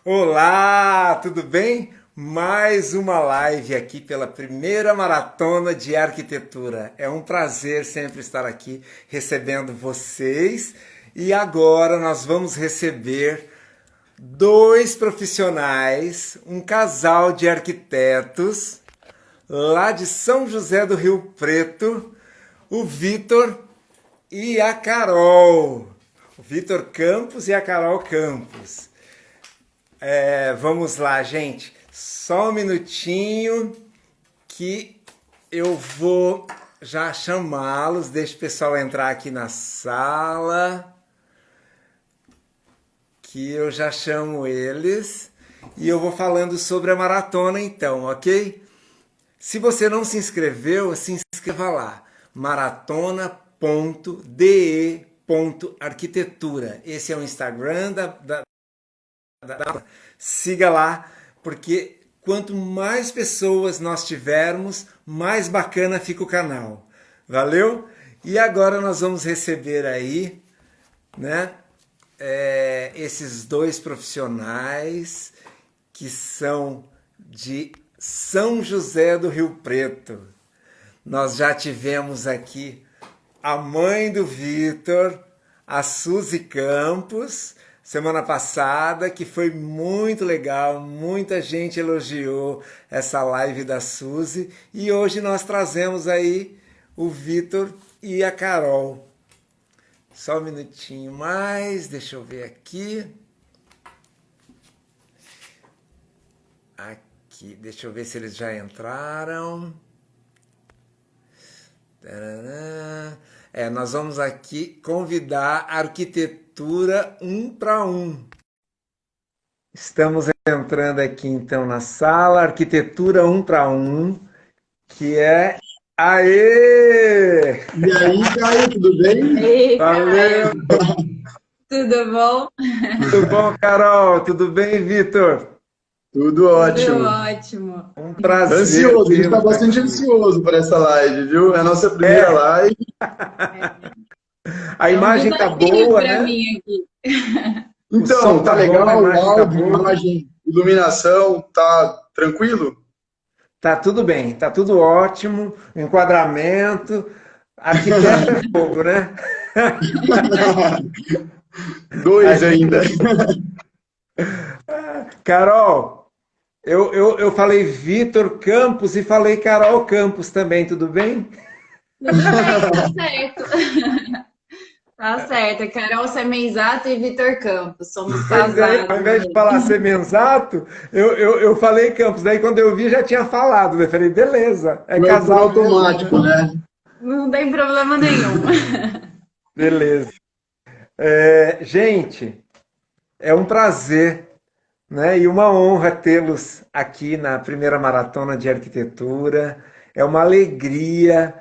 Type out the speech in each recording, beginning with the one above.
Olá, tudo bem? Mais uma live aqui pela primeira maratona de arquitetura. É um prazer sempre estar aqui recebendo vocês. E agora nós vamos receber dois profissionais, um casal de arquitetos lá de São José do Rio Preto, o Vitor e a Carol. O Vitor Campos e a Carol Campos. Vamos lá, gente. Só um minutinho que eu vou já chamá-los. Deixa o pessoal entrar aqui na sala, que eu já chamo eles. E eu vou falando sobre a maratona então, ok? Se você não se inscreveu, se inscreva lá. maratona.de.arquitetura. Esse é o Instagram siga lá, porque quanto mais pessoas nós tivermos, mais bacana fica o canal. Valeu? E agora nós vamos receber aí, né, esses dois profissionais que são de São José do Rio Preto. Nós já tivemos aqui a mãe do Vitor, a Suzy Campos, semana passada, que foi muito legal, muita gente elogiou essa live da Suzy, e hoje nós trazemos aí o Vitor e a Carol. Só um minutinho mais, deixa eu ver aqui. Aqui, deixa eu ver se eles já entraram. Nós vamos aqui convidar a arquitetura um para um. Estamos entrando aqui então na sala, arquitetura um para um, que é... Aê! E aí, Caio, tudo bem? Ei, Valeu! tudo bom? Tudo bom, Carol? Tudo bem, Vitor? Tudo ótimo. Tudo ótimo. Um prazer. Ansioso, a gente está tê-los bastante aqui. ansioso por essa live, viu? É a nossa primeira live. A imagem tá desafio boa, pra né? mim aqui. O som Então, tá tá bom, legal, a imagem tá áudio, boa. imagem, iluminação, tá tranquilo? Tá tudo bem, tá tudo ótimo, enquadramento, arquiteto é fogo, né? Dois ainda. Carol, eu falei Vitor Campos e falei Carol Campos também, tudo bem? Tudo bem, tá certo. Tá certo. Carol Semenzato e Vitor Campos. Somos Pois é, ao invés casados. de falar Semenzato, eu falei Campos, daí quando eu vi já tinha falado, eu falei, beleza, é Foi por casal mesmo, automático, né? Não tem problema nenhum. beleza. Gente, é um prazer, né? E uma honra tê-los aqui na primeira maratona de arquitetura. É uma alegria.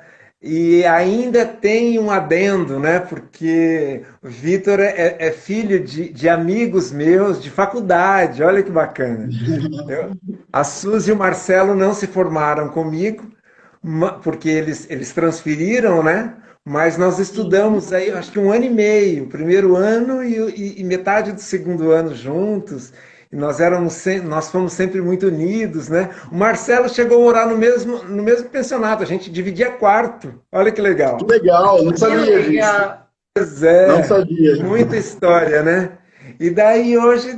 E ainda tem um adendo, né? Porque o Vitor é filho de amigos meus de faculdade. Olha que bacana. A Suzy e o Marcelo não se formaram comigo, porque eles transferiram, né? Mas nós estudamos aí, acho que um ano e meio, o primeiro ano e metade do segundo ano juntos. E nós fomos sempre muito unidos, né? O Marcelo chegou a morar no mesmo pensionato, a gente dividia quarto. Olha que legal. Que legal, não Que sabia disso. legal. Pois Não é, sabia. muita história, né? E daí hoje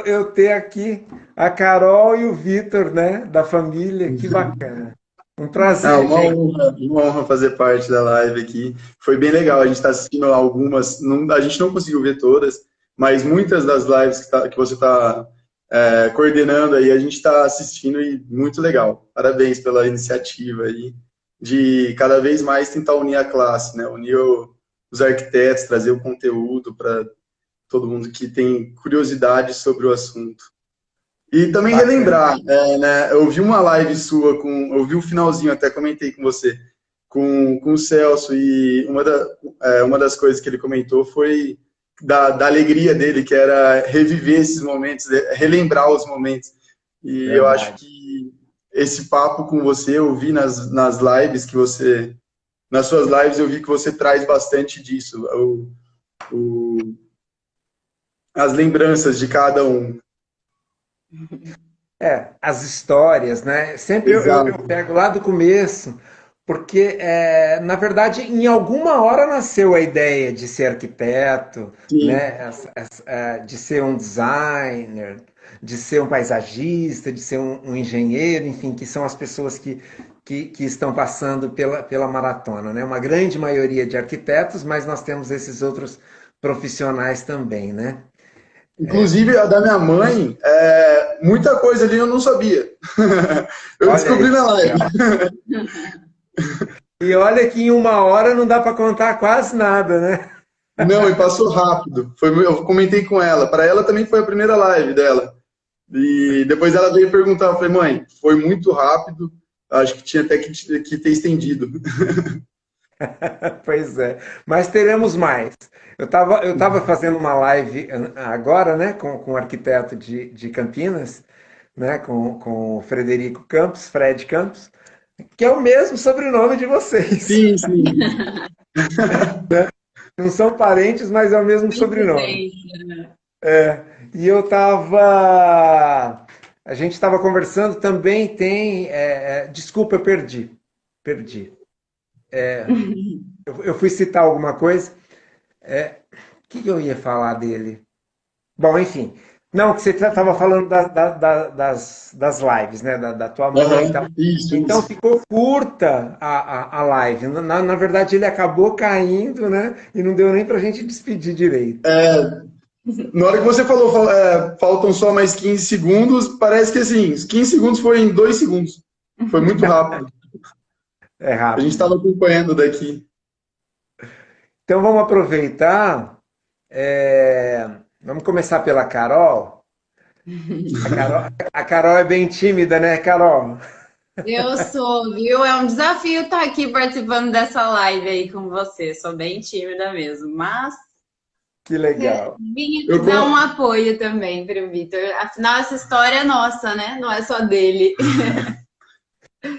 eu ter aqui a Carol e o Vitor, né? Da família, que bacana. Um Ah, prazer, gente. uma honra fazer parte da live aqui. Foi bem legal, a gente está assistindo algumas, a gente não conseguiu ver todas, mas muitas das lives que você está coordenando aí, a gente está assistindo e muito legal. Parabéns pela iniciativa aí de cada vez mais tentar unir a classe, né? Unir os arquitetos, trazer o conteúdo para todo mundo que tem curiosidade sobre o assunto. E também Bacana. relembrar, né, eu vi uma live sua, eu vi o finalzinho, até comentei com você, com o Celso, e uma das coisas que ele comentou foi da alegria dele, que era reviver esses momentos, relembrar os momentos. E eu acho Verdade. que esse papo com você, eu vi nas lives que você, nas suas lives, eu vi que você traz bastante disso, as lembranças de cada um. As histórias, né? Sempre eu Exato. pego lá do começo, porque, na verdade, em alguma hora nasceu a ideia de ser arquiteto, Sim. né? De ser um designer, de ser um paisagista, de ser um engenheiro, enfim, que são as pessoas que estão passando pela maratona, né? Uma grande maioria de arquitetos, mas nós temos esses outros profissionais também, né? Inclusive, a da minha mãe, muita coisa ali eu não sabia. Eu Olha aí. descobri na live. E olha que em uma hora não dá para contar quase nada, né? Não, e passou rápido. Eu comentei com ela. Para ela também foi a primeira live dela. E depois ela veio perguntar. Eu falei, mãe, foi muito rápido. Acho que tinha até que ter estendido. Pois é, mas teremos mais. Eu tava fazendo uma live agora, né, com o arquiteto de Campinas, né, com o Frederico Campos, Fred Campos, que é o mesmo sobrenome de vocês. Sim, sim. Não são parentes, mas é o mesmo sobrenome. Coincidência, né? E eu tava. A gente estava conversando também, desculpa, eu perdi. Perdi. Eu fui citar alguma coisa. O que eu ia falar dele? Bom, enfim. Não, que você estava falando das lives, né? Da tua mãe e tal. Aham, isso, Então isso. ficou curta a live. Na verdade, ele acabou caindo, né? E não deu nem para a gente despedir direito. Na hora que você falou, faltam só mais 15 segundos, parece que assim, os 15 segundos foi em 2 segundos. Foi muito rápido. É A gente rápido. estava acompanhando daqui. Então vamos aproveitar. Vamos começar pela Carol. A Carol é bem tímida, né, Carol? Eu sou, viu? É um desafio estar aqui participando dessa live aí com você. Sou bem tímida mesmo, mas Que legal. vim aqui Eu, dar um com- apoio também para o Vitor. Afinal, essa história é nossa, né? Não é só dele.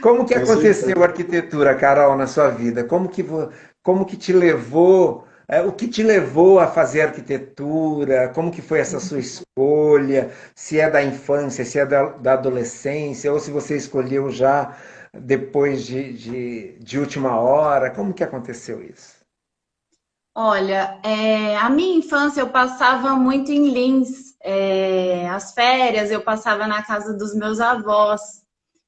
Como que com certeza. aconteceu a arquitetura, Carol, na sua vida? Como que te levou, o que te levou a fazer arquitetura? Como que foi essa sua escolha? Se é da infância, se é da adolescência, ou se você escolheu já depois de última hora? Como que aconteceu isso? Olha, a minha infância eu passava muito em Lins. As férias eu passava na casa dos meus avós.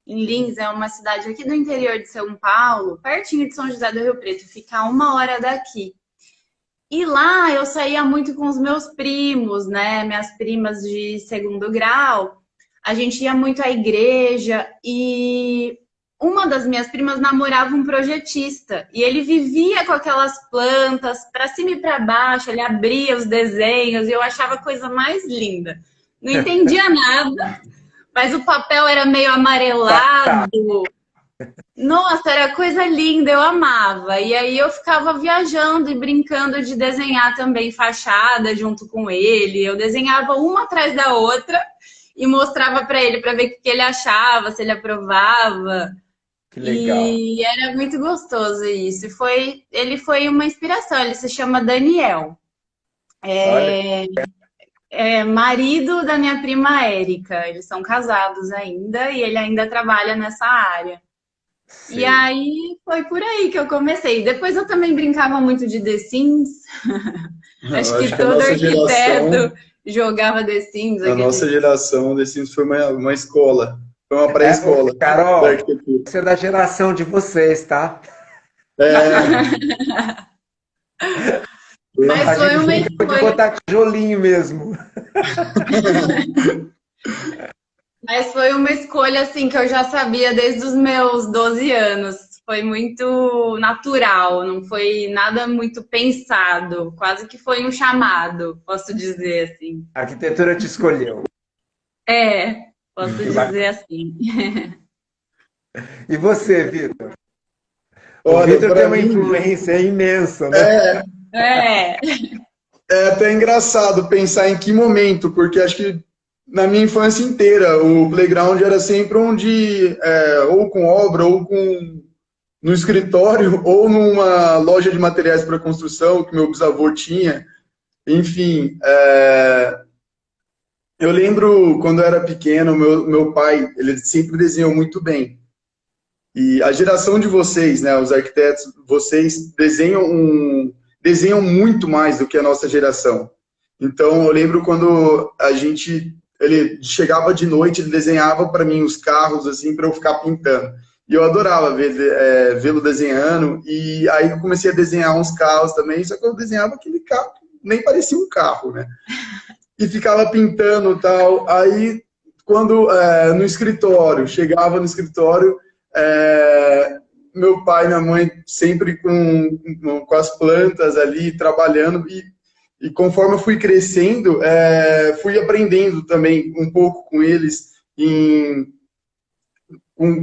Em Lins é uma cidade aqui do interior de São Paulo, pertinho de São José do Rio Preto, fica a 1 hora daqui. E lá eu saía muito com os meus primos, né? Minhas primas de segundo grau. A gente ia muito à igreja e uma das minhas primas namorava um projetista e ele vivia com aquelas plantas para cima e para baixo, ele abria os desenhos e eu achava a coisa mais linda. Não entendia nada, mas o papel era meio amarelado. Nossa, era coisa linda, eu amava. E aí eu ficava viajando e brincando de desenhar também fachada junto com ele. Eu desenhava uma atrás da outra e mostrava para ele para ver o que ele achava, se ele aprovava. Que legal. E era muito gostoso isso. Ele foi uma inspiração. Ele se chama Daniel. Olha, É marido da minha prima Érica. Eles são casados ainda e ele ainda trabalha nessa área. E sei. aí foi por aí que eu comecei. Depois eu também brincava muito de The Sims. Acho Eu que acho que todo arquiteto jogava The Sims. a nossa geração, The Sims foi uma escola, foi uma Ô, pré-escola da Carol, arquitetura. isso é da geração de vocês, tá? É, Mas A foi gente uma brincava de escolha. botar tijolinho mesmo. Mas foi uma escolha assim que eu já sabia desde os meus 12 anos. Foi muito natural, não foi nada muito pensado. Quase que foi um chamado, posso dizer assim. A arquitetura te escolheu. Posso Que bacana. dizer assim. E você, Vitor? O olha, Vitor tem para uma mim influência imensa, né? É, é até engraçado pensar em que momento, porque acho que na minha infância inteira o playground era sempre onde, ou com obra, ou no escritório, ou numa loja de materiais para construção que meu bisavô tinha. Enfim, Eu lembro quando eu era pequeno, meu pai, ele sempre desenhou muito bem. E a geração de vocês, né, os arquitetos, vocês desenham muito mais do que a nossa geração. Então, eu lembro quando ele chegava de noite, ele desenhava para mim os carros, assim, para eu ficar pintando. E eu adorava vê-lo desenhando, e aí eu comecei a desenhar uns carros também, só que eu desenhava aquele carro, nem parecia um carro, né? E ficava pintando e tal. Aí, quando no escritório, chegava no escritório, meu pai e minha mãe sempre com as plantas ali, trabalhando, e conforme eu fui crescendo, fui aprendendo também um pouco com eles.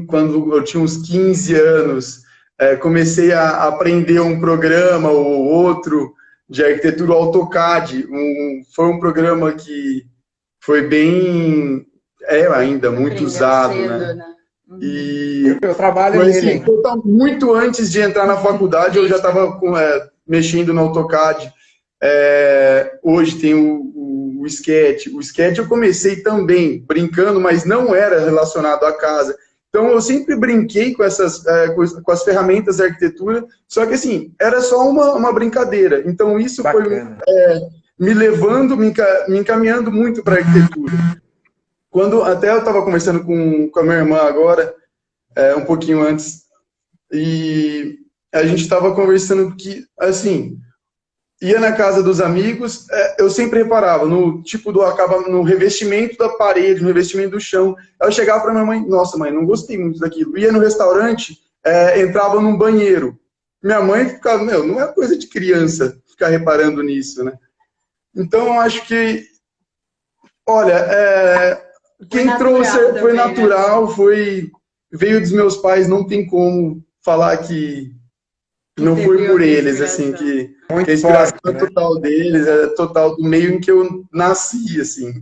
Quando eu tinha uns 15 anos, comecei a aprender um programa ou outro de arquitetura, o AutoCAD. Foi um programa que foi bem, ainda muito usado, cedo, né? E eu trabalho foi nele. assim, muito antes de entrar na faculdade, eu já estava mexendo no AutoCAD. Hoje tem o Sketch. O Sketch eu comecei também brincando, mas não era relacionado à casa. Então eu sempre brinquei com com as ferramentas da arquitetura, só que assim, era só uma brincadeira. Então isso Bacana. foi me levando, me encaminhando muito para a arquitetura. Quando até eu estava conversando com a minha irmã agora, um pouquinho antes, e a gente estava conversando que, assim, ia na casa dos amigos, eu sempre reparava no revestimento da parede, no revestimento do chão. Eu chegava para minha mãe, nossa mãe, não gostei muito daquilo. Ia no restaurante, entrava num banheiro. Minha mãe ficava, não é coisa de criança ficar reparando nisso, né? Então, eu acho que, olha, quem trouxe foi natural, veio dos meus pais, não tem como falar que não foi por eles, assim, que a inspiração é total deles, é total do meio em que eu nasci, assim.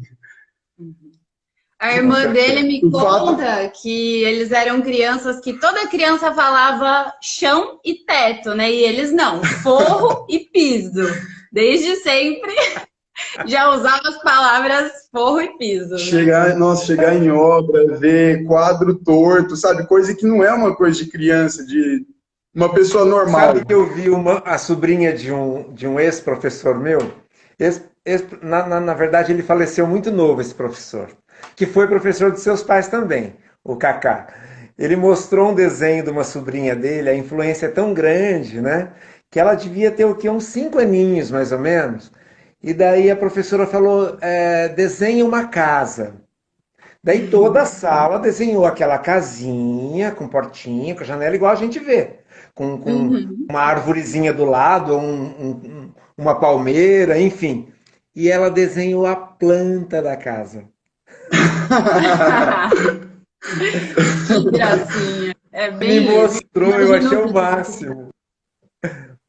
A irmã dele me conta que eles eram crianças que toda criança falava chão e teto, né? E eles não, forro e piso. Desde sempre já usava as palavras forro e piso. Né? Chegar em obra, ver quadro torto, sabe? Coisa que não é uma coisa de criança, de uma pessoa normal. Sabe que eu vi a sobrinha de um ex-professor meu? Na verdade, ele faleceu muito novo, esse professor, que foi professor de seus pais também, o Kaká. Ele mostrou um desenho de uma sobrinha dele, a influência é tão grande, né? Que ela devia ter o quê? Uns 5 aninhos, mais ou menos. E daí a professora falou, desenhe uma casa. Daí toda a sala desenhou aquela casinha, com portinha, com janela, igual a gente vê. Com uma arvorezinha do lado, uma palmeira, enfim. E ela desenhou a planta da casa. Que gracinha. É bem Me mostrou, eu achei o máximo.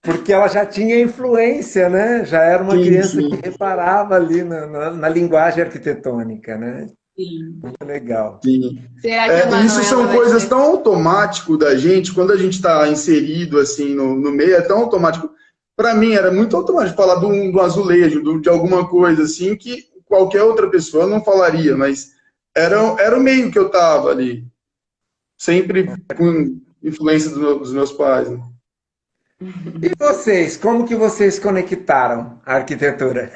Porque ela já tinha influência, né? Já era uma criança que reparava ali na linguagem arquitetônica, né? Sim. Muito legal. Sim. Isso são coisas tão automáticas da gente, quando a gente está inserido assim no meio, é tão automático. Para mim era muito automático falar do azulejo, de alguma coisa assim, que qualquer outra pessoa não falaria, mas era o meio que eu estava ali. Sempre com influência dos meus pais. Né? E vocês, como que vocês conectaram a arquitetura?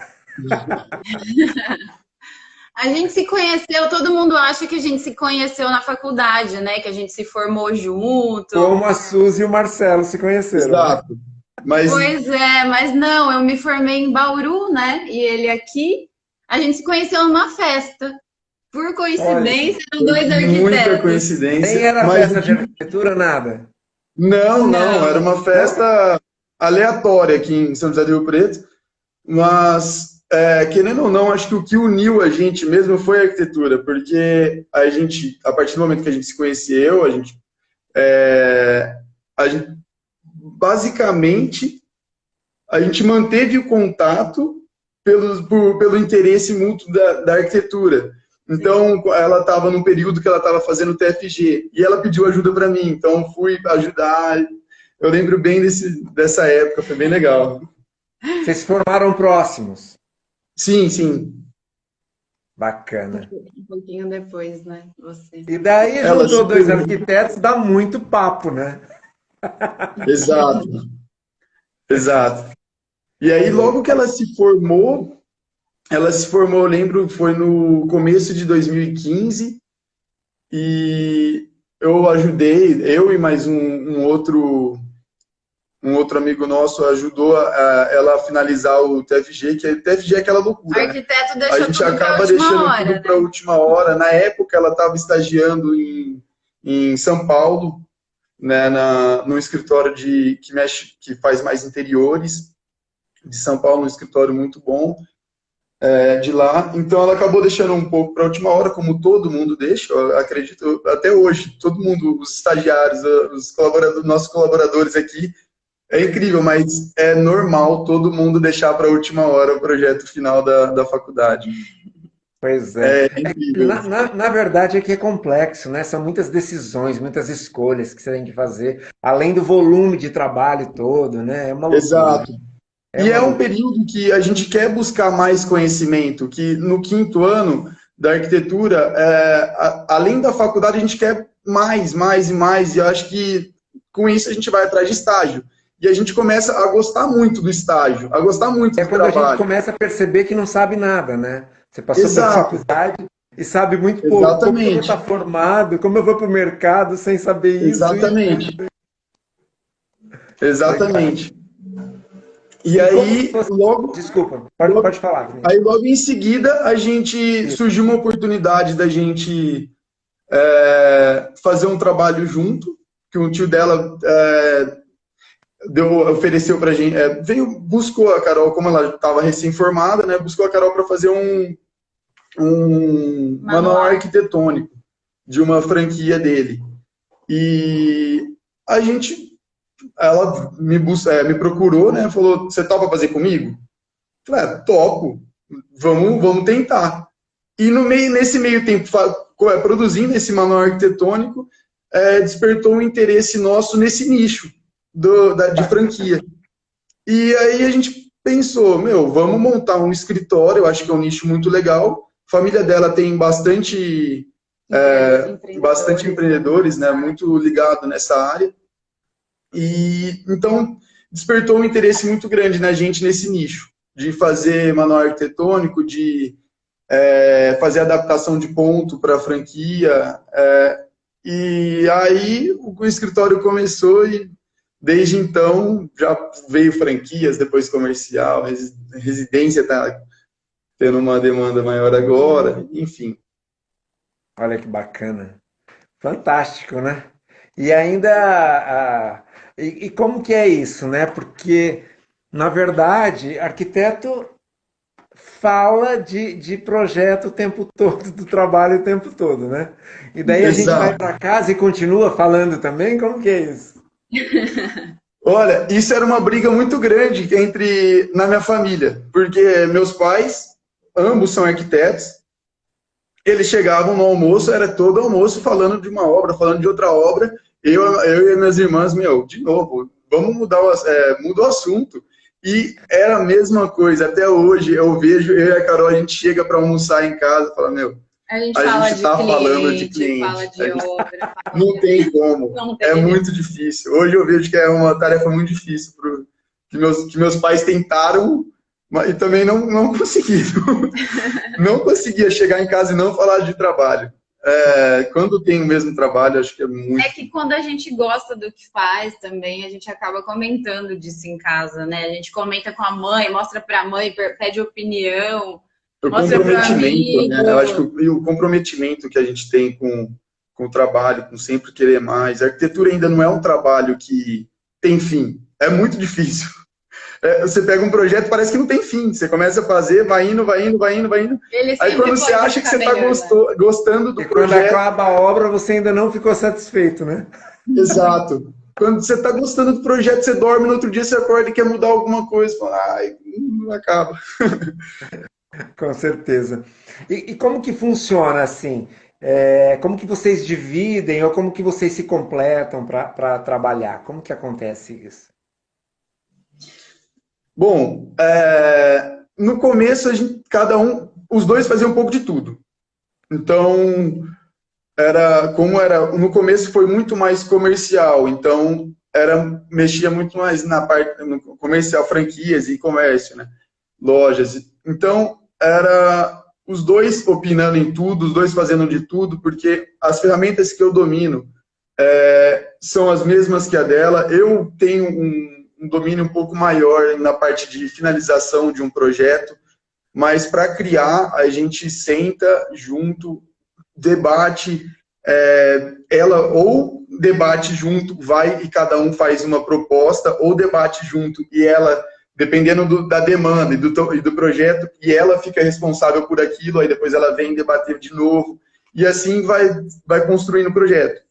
A gente se conheceu, todo mundo acha que a gente se conheceu na faculdade, né? Que a gente se formou junto. Como a Suzy e o Marcelo se conheceram. Exato. Né? Pois é, mas não, eu me formei em Bauru, né? E ele aqui. A gente se conheceu numa festa. Por coincidência, eram dois arquitetos. Muita coincidência. Nem era festa de arquitetura, nada? Não, era uma festa aleatória aqui em São José do Rio Preto, mas, querendo ou não, acho que o que uniu a gente mesmo foi a arquitetura, porque a partir do momento que a gente se conheceu, a gente basicamente, a gente manteve o contato pelo interesse mútuo da arquitetura. Então, ela estava num período que ela estava fazendo o TFG, e ela pediu ajuda para mim, então fui ajudar. Eu lembro bem dessa época, foi bem legal. Vocês se formaram próximos? Sim, sim. Bacana. Um pouquinho depois, né? Você. E daí Ela juntou se dois formou. arquitetos, dá muito papo, né? Exato, exato. E aí, logo que ela se formou, eu lembro, foi no começo de 2015, e eu ajudei, eu e mais um outro amigo nosso ajudou ela a finalizar o TFG, que TFG é aquela O loucura, né? arquiteto A deixou gente tudo para a acaba última deixando tudo hora, para a né? última hora. Na época, ela estava estagiando em São Paulo, né, no escritório que faz mais interiores de São Paulo, um escritório muito bom de lá. Então, ela acabou deixando um pouco para a última hora, como todo mundo deixa, eu acredito, até hoje. Todo mundo, os estagiários, nossos colaboradores aqui, é incrível, mas é normal todo mundo deixar para a última hora o projeto final da faculdade. Pois é. É incrível. Na verdade é que é complexo, né? São muitas decisões, muitas escolhas que você tem que fazer, além do volume de trabalho todo, né? É uma loucura. Exato. É E uma é um loucura. período que a gente quer buscar mais conhecimento, que no quinto ano da arquitetura, além da faculdade, a gente quer mais e mais, e eu acho que com isso a gente vai atrás de estágio. E a gente começa a gostar muito do estágio, a gostar muito É do quando a gente trabalho. começa a perceber que não sabe nada, né? Você passou pela Exato, faculdade e sabe muito pouco. Como que eu vou estar exatamente, formado? Como eu vou para o mercado sem saber isso? exatamente, Legal. exatamente. E E como que aí, você... Desculpa, pode logo, falar, Vinícius. aí logo em seguida, a gente surgiu uma oportunidade da gente fazer um trabalho junto, que um tio dela ofereceu pra gente, buscou a Carol, como ela estava recém-formada, né, buscou a Carol para fazer um manual Manual. arquitetônico de uma franquia dele. E a gente, ela me procurou, né, falou, você topa fazer comigo? Eu falei, topo, vamos tentar. E nesse meio tempo, produzindo esse manual arquitetônico, despertou um interesse nosso nesse nicho de franquia. E aí a gente pensou, vamos montar um escritório, eu acho que é um nicho muito legal. A família dela tem bastante empreendedores, né, muito ligado nessa área. E então despertou um interesse muito grande na gente nesse nicho, de fazer manual arquitetônico, de fazer adaptação de ponto para a franquia. E aí o escritório começou e desde então já veio franquias, depois comercial, residência está tendo uma demanda maior agora, enfim. Olha que bacana. Fantástico, né? E ainda. E como que é isso, né? Porque, na verdade, arquiteto fala de projeto o tempo todo, do trabalho o tempo todo, né? E daí a gente vai Exato. para casa e continua falando também? Como que é isso? Olha, isso era uma briga muito grande na minha família, porque meus pais, ambos são arquitetos, eles chegavam no almoço, era todo almoço falando de uma obra, falando de outra obra. Eu e minhas irmãs, de novo, vamos muda o assunto. E era a mesma coisa. Até hoje eu vejo, eu e a Carol, a gente chega para almoçar em casa e fala, A gente a fala gente de está falando de cliente, fala cliente. de obra, fala Não tem como. não É tem. muito difícil. Hoje eu vejo que é uma tarefa muito difícil que meus pais tentaram e também não conseguiram. Não conseguia chegar em casa e não falar de trabalho. Quando tem o mesmo trabalho, acho que é muito. É que quando a gente gosta do que faz também, a gente acaba comentando disso em casa, né? A gente comenta com a mãe, mostra pra mãe, pede opinião, O mostra pro comprometimento, amigo. né? Eu acho que o comprometimento que a gente tem com o trabalho, com sempre querer mais. A arquitetura ainda não é um trabalho que tem fim. É muito difícil. Você pega um projeto, parece que não tem fim. Você começa a fazer, vai indo, vai indo, vai indo, vai indo. Ele Aí sempre quando você pode acha que ficar você está melhor, né? gostando do E quando projeto, acaba a obra, você ainda não ficou satisfeito, né? exato. Quando você está gostando do projeto, você dorme, no outro dia você acorda e quer mudar alguma coisa. Fala, ai, não acaba. Com certeza. E como que funciona assim? Como que vocês dividem ou como que vocês se completam para trabalhar? Como que acontece isso? Bom, no começo, cada um os dois faziam um pouco de tudo. Então, no começo foi muito mais comercial, então mexia muito mais na parte no comercial, franquias e comércio, né? Lojas. Então, era os dois opinando em tudo, os dois fazendo de tudo, porque as ferramentas que eu domino são as mesmas que a dela. Eu tenho um domínio um pouco maior na parte de finalização de um projeto, mas para criar, a gente senta junto, debate, ela ou debate junto, vai e cada um faz uma proposta, ou debate junto e ela, dependendo da demanda e do projeto, e ela fica responsável por aquilo, aí depois ela vem debater de novo, e assim vai construindo o projeto.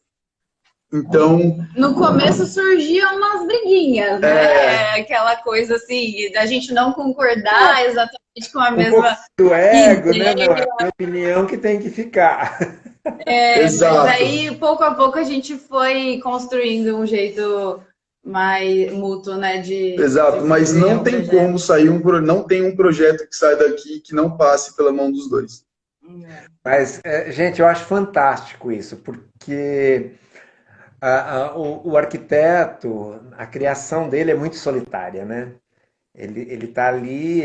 Então... No começo surgiam umas briguinhas, né? Aquela coisa assim, da gente não concordar exatamente com a mesma... do ego, ideia. né? Não, é a opinião que tem que ficar. Exato. Mas aí, pouco a pouco, a gente foi construindo um jeito mais mútuo, né? Exato, mas não tem como sair não tem um projeto que sai daqui que não passe pela mão dos dois. Mas, gente, eu acho fantástico isso, porque o arquiteto, a criação dele é muito solitária, né? Ele tá ali,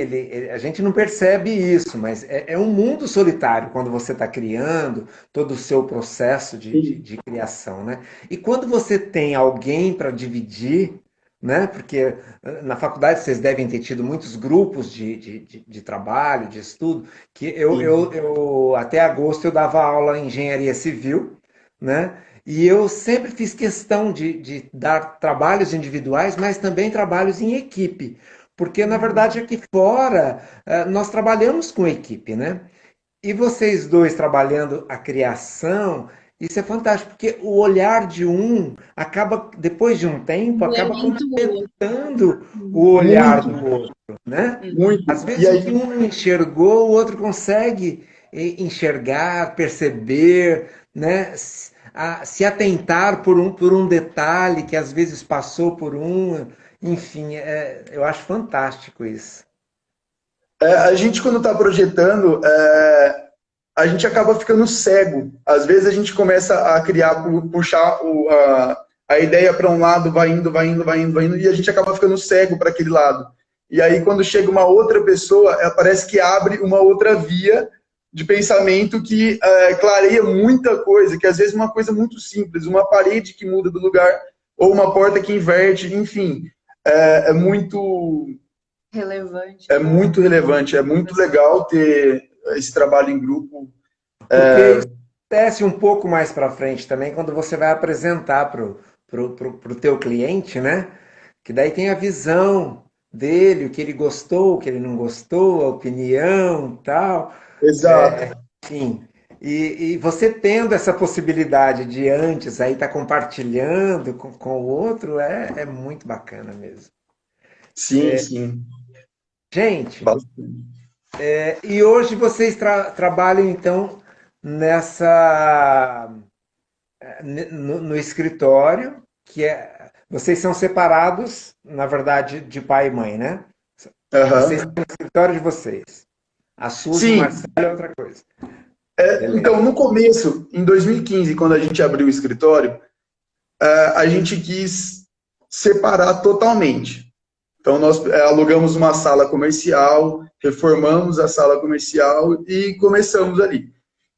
a gente não percebe isso, mas é um mundo solitário quando você está criando todo o seu processo de criação, né? E quando você tem alguém para dividir, né? Porque na faculdade vocês devem ter tido muitos grupos de trabalho, de estudo, que eu até agosto eu dava aula em engenharia civil, né? E eu sempre fiz questão de dar trabalhos individuais, mas também trabalhos em equipe. Porque, na verdade, aqui fora, nós trabalhamos com equipe, né? E vocês dois trabalhando a criação, isso é fantástico, porque o olhar de um acaba, depois de um tempo, acaba complementando o olhar do outro, né? Muito. Às vezes o que um enxergou, o outro consegue enxergar, perceber, né? Se atentar por um detalhe que às vezes passou por um... Enfim, eu acho fantástico isso. A gente, quando está projetando, a gente acaba ficando cego. Às vezes a gente começa a criar, puxar a ideia para um lado, vai indo, e a gente acaba ficando cego para aquele lado. E aí, quando chega uma outra pessoa, parece que abre uma outra via de pensamento que clareia muita coisa, que às vezes uma coisa muito simples, uma parede que muda do lugar, ou uma porta que inverte, enfim... É muito relevante. É muito relevante, é muito legal ter esse trabalho em grupo. Porque isso acontece um pouco mais para frente também, quando você vai apresentar pro teu cliente, né? Que daí tem a visão dele, o que ele gostou, o que ele não gostou, a opinião e tal. Exato. Enfim. E você tendo essa possibilidade de antes aí estar compartilhando com o outro é muito bacana mesmo. Sim, sim. Gente, e hoje vocês trabalham então no escritório, vocês são separados, na verdade, de pai e mãe, né? Vocês têm o escritório de vocês. A Suzy e o Marcelo é outra coisa. Então, no começo, em 2015, quando a gente abriu o escritório, a gente quis separar totalmente. Então, nós alugamos uma sala comercial, reformamos a sala comercial e começamos ali.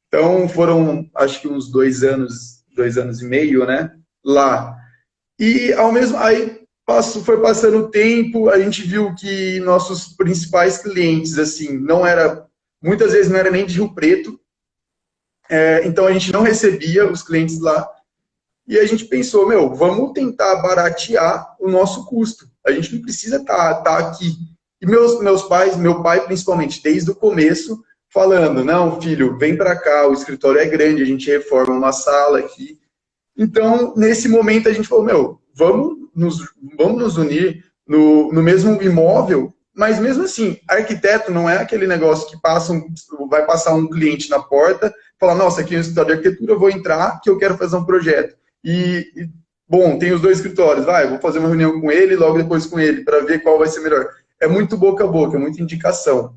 Então, foram, acho que uns 2 anos e meio, né, lá. E, aí, foi passando o tempo, a gente viu que nossos principais clientes, assim, muitas vezes não era nem de Rio Preto. Então, a gente não recebia os clientes lá. E a gente pensou, vamos tentar baratear o nosso custo. A gente não precisa estar aqui. E meu pai principalmente, desde o começo, falando, não, filho, vem para cá, o escritório é grande, a gente reforma uma sala aqui. Então, nesse momento, a gente falou, vamos nos unir no mesmo imóvel. Mas mesmo assim, arquiteto não é aquele negócio que vai passar um cliente na porta, falar, nossa, aqui é um escritório de arquitetura, eu vou entrar que eu quero fazer um projeto. Bom, tem os 2 escritórios, vou fazer uma reunião com ele, logo depois com ele, para ver qual vai ser melhor. É muito boca a boca, é muita indicação.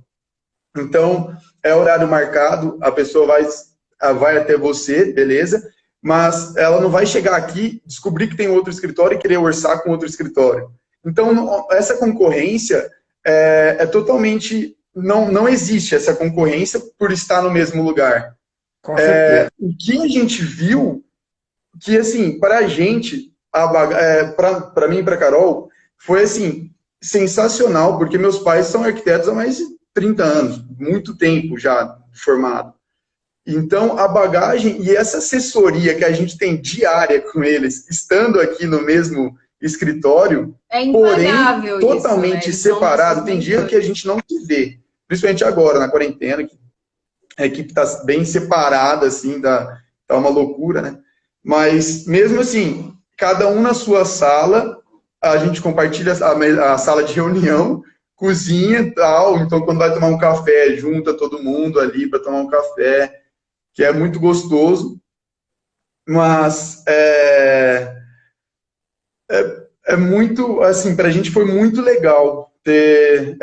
Então, é horário marcado, a pessoa vai até você, beleza, mas ela não vai chegar aqui, descobrir que tem outro escritório e querer orçar com outro escritório. Então, essa concorrência é totalmente... Não existe essa concorrência por estar no mesmo lugar. Com certeza. O que a gente viu, que, assim, para a gente, para mim e para a Carol, foi, assim, sensacional, porque meus pais são arquitetos há mais de 30 anos, muito tempo já formado. Então, a bagagem e essa assessoria que a gente tem diária com eles, estando aqui no mesmo escritório, porém, totalmente isso, né? Separado, tem dia que a gente não se vê, principalmente agora, na quarentena, que a equipe está bem separada, assim, tá uma loucura, né? Mas, mesmo assim, cada um na sua sala, a gente compartilha a sala de reunião, cozinha e tal, então quando vai tomar um café, junta todo mundo ali para tomar um café, que é muito gostoso, mas é muito, assim, para a gente foi muito legal ter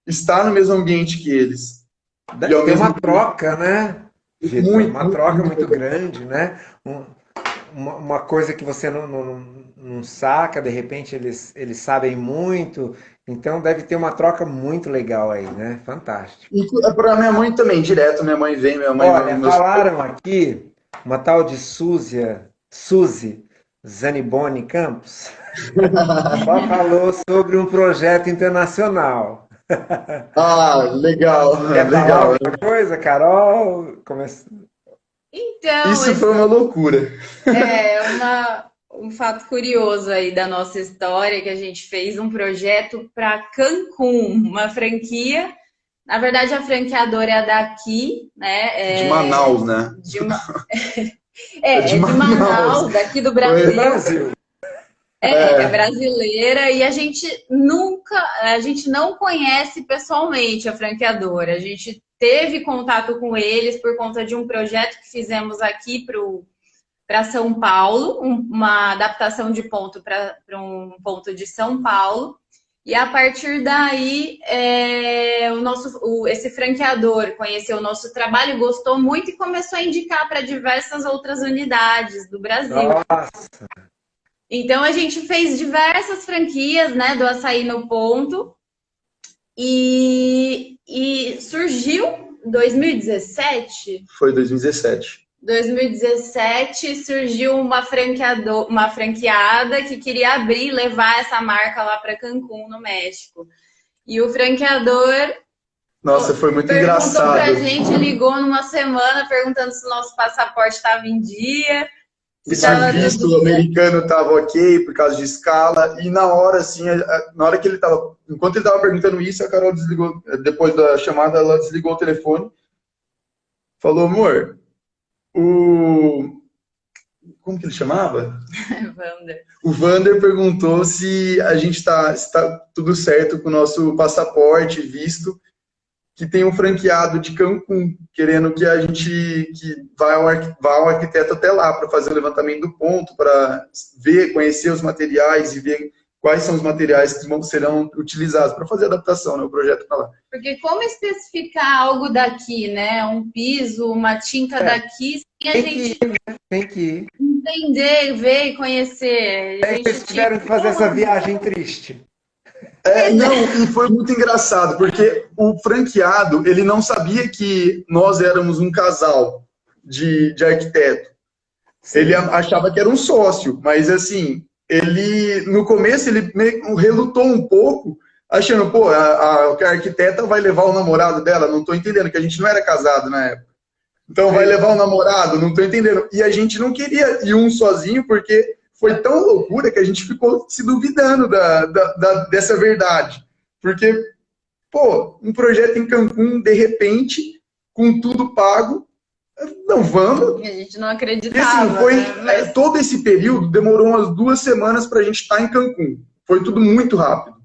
estar no mesmo ambiente que eles. Tem uma troca, né? Uma troca muito grande, né? Uma coisa que você não saca, de repente eles sabem muito, então deve ter uma troca muito legal aí, né? Fantástico. E para minha mãe também, direto, minha mãe vem, minha mãe... Olha, falaram aqui, uma tal de Suzy Zaniboni Campos, só falou sobre um projeto internacional. Ah, legal. Quer legal. falar alguma coisa, Carol? Então, isso foi uma loucura. Um fato curioso aí da nossa história, que a gente fez um projeto para Cancún, uma franquia. Na verdade, a franqueadora é daqui, né? De Manaus, né? De Manaus, daqui do Brasil. É brasileira, e a gente não conhece pessoalmente a franqueadora. A gente teve contato com eles por conta de um projeto que fizemos aqui para São Paulo, uma adaptação de ponto para um ponto de São Paulo. E a partir daí, esse franqueador conheceu o nosso trabalho, gostou muito e começou a indicar para diversas outras unidades do Brasil. Nossa. Então, a gente fez diversas franquias, né, do açaí no ponto. E surgiu em 2017. Foi 2017. 2017 surgiu uma franqueada que queria abrir e levar essa marca lá para Cancún, no México. E o franqueador... Nossa, foi muito engraçado. Perguntou pra gente, ligou numa semana perguntando se o nosso passaporte estava em dia. Esse visto americano estava ok por causa de escala, e na hora, assim, na hora que enquanto ele estava perguntando isso, a Carol desligou, depois da chamada, ela desligou o telefone, falou, amor, como que ele chamava? Vander. O Vander perguntou se a gente está tudo certo com o nosso passaporte, visto, que tem um franqueado de Cancún, querendo que a gente vá ao arquiteto até lá para fazer o levantamento do ponto, para conhecer os materiais e ver quais são os materiais que serão utilizados para fazer a adaptação, né, o projeto para lá. Porque como especificar algo daqui, né? Um piso, uma tinta daqui, sem a gente tem que ir. Entender, ver e conhecer. Eles tiveram que fazer essa viagem triste. Não, e foi muito engraçado, porque o franqueado, ele não sabia que nós éramos um casal de arquiteto. Sim. Ele achava que era um sócio, mas assim, no começo, ele meio relutou um pouco, achando, pô, que a arquiteta vai levar o namorado dela, não estou entendendo, que a gente não era casado na época. Então, vai levar o namorado, não estou entendendo. E a gente não queria ir um sozinho, porque foi tão loucura que a gente ficou se duvidando dessa verdade. Porque, pô, um projeto em Cancún, de repente, com tudo pago, não vamos. A gente não acreditava. E, assim, todo esse período demorou umas 2 semanas para a gente estar em Cancún. Foi tudo muito rápido.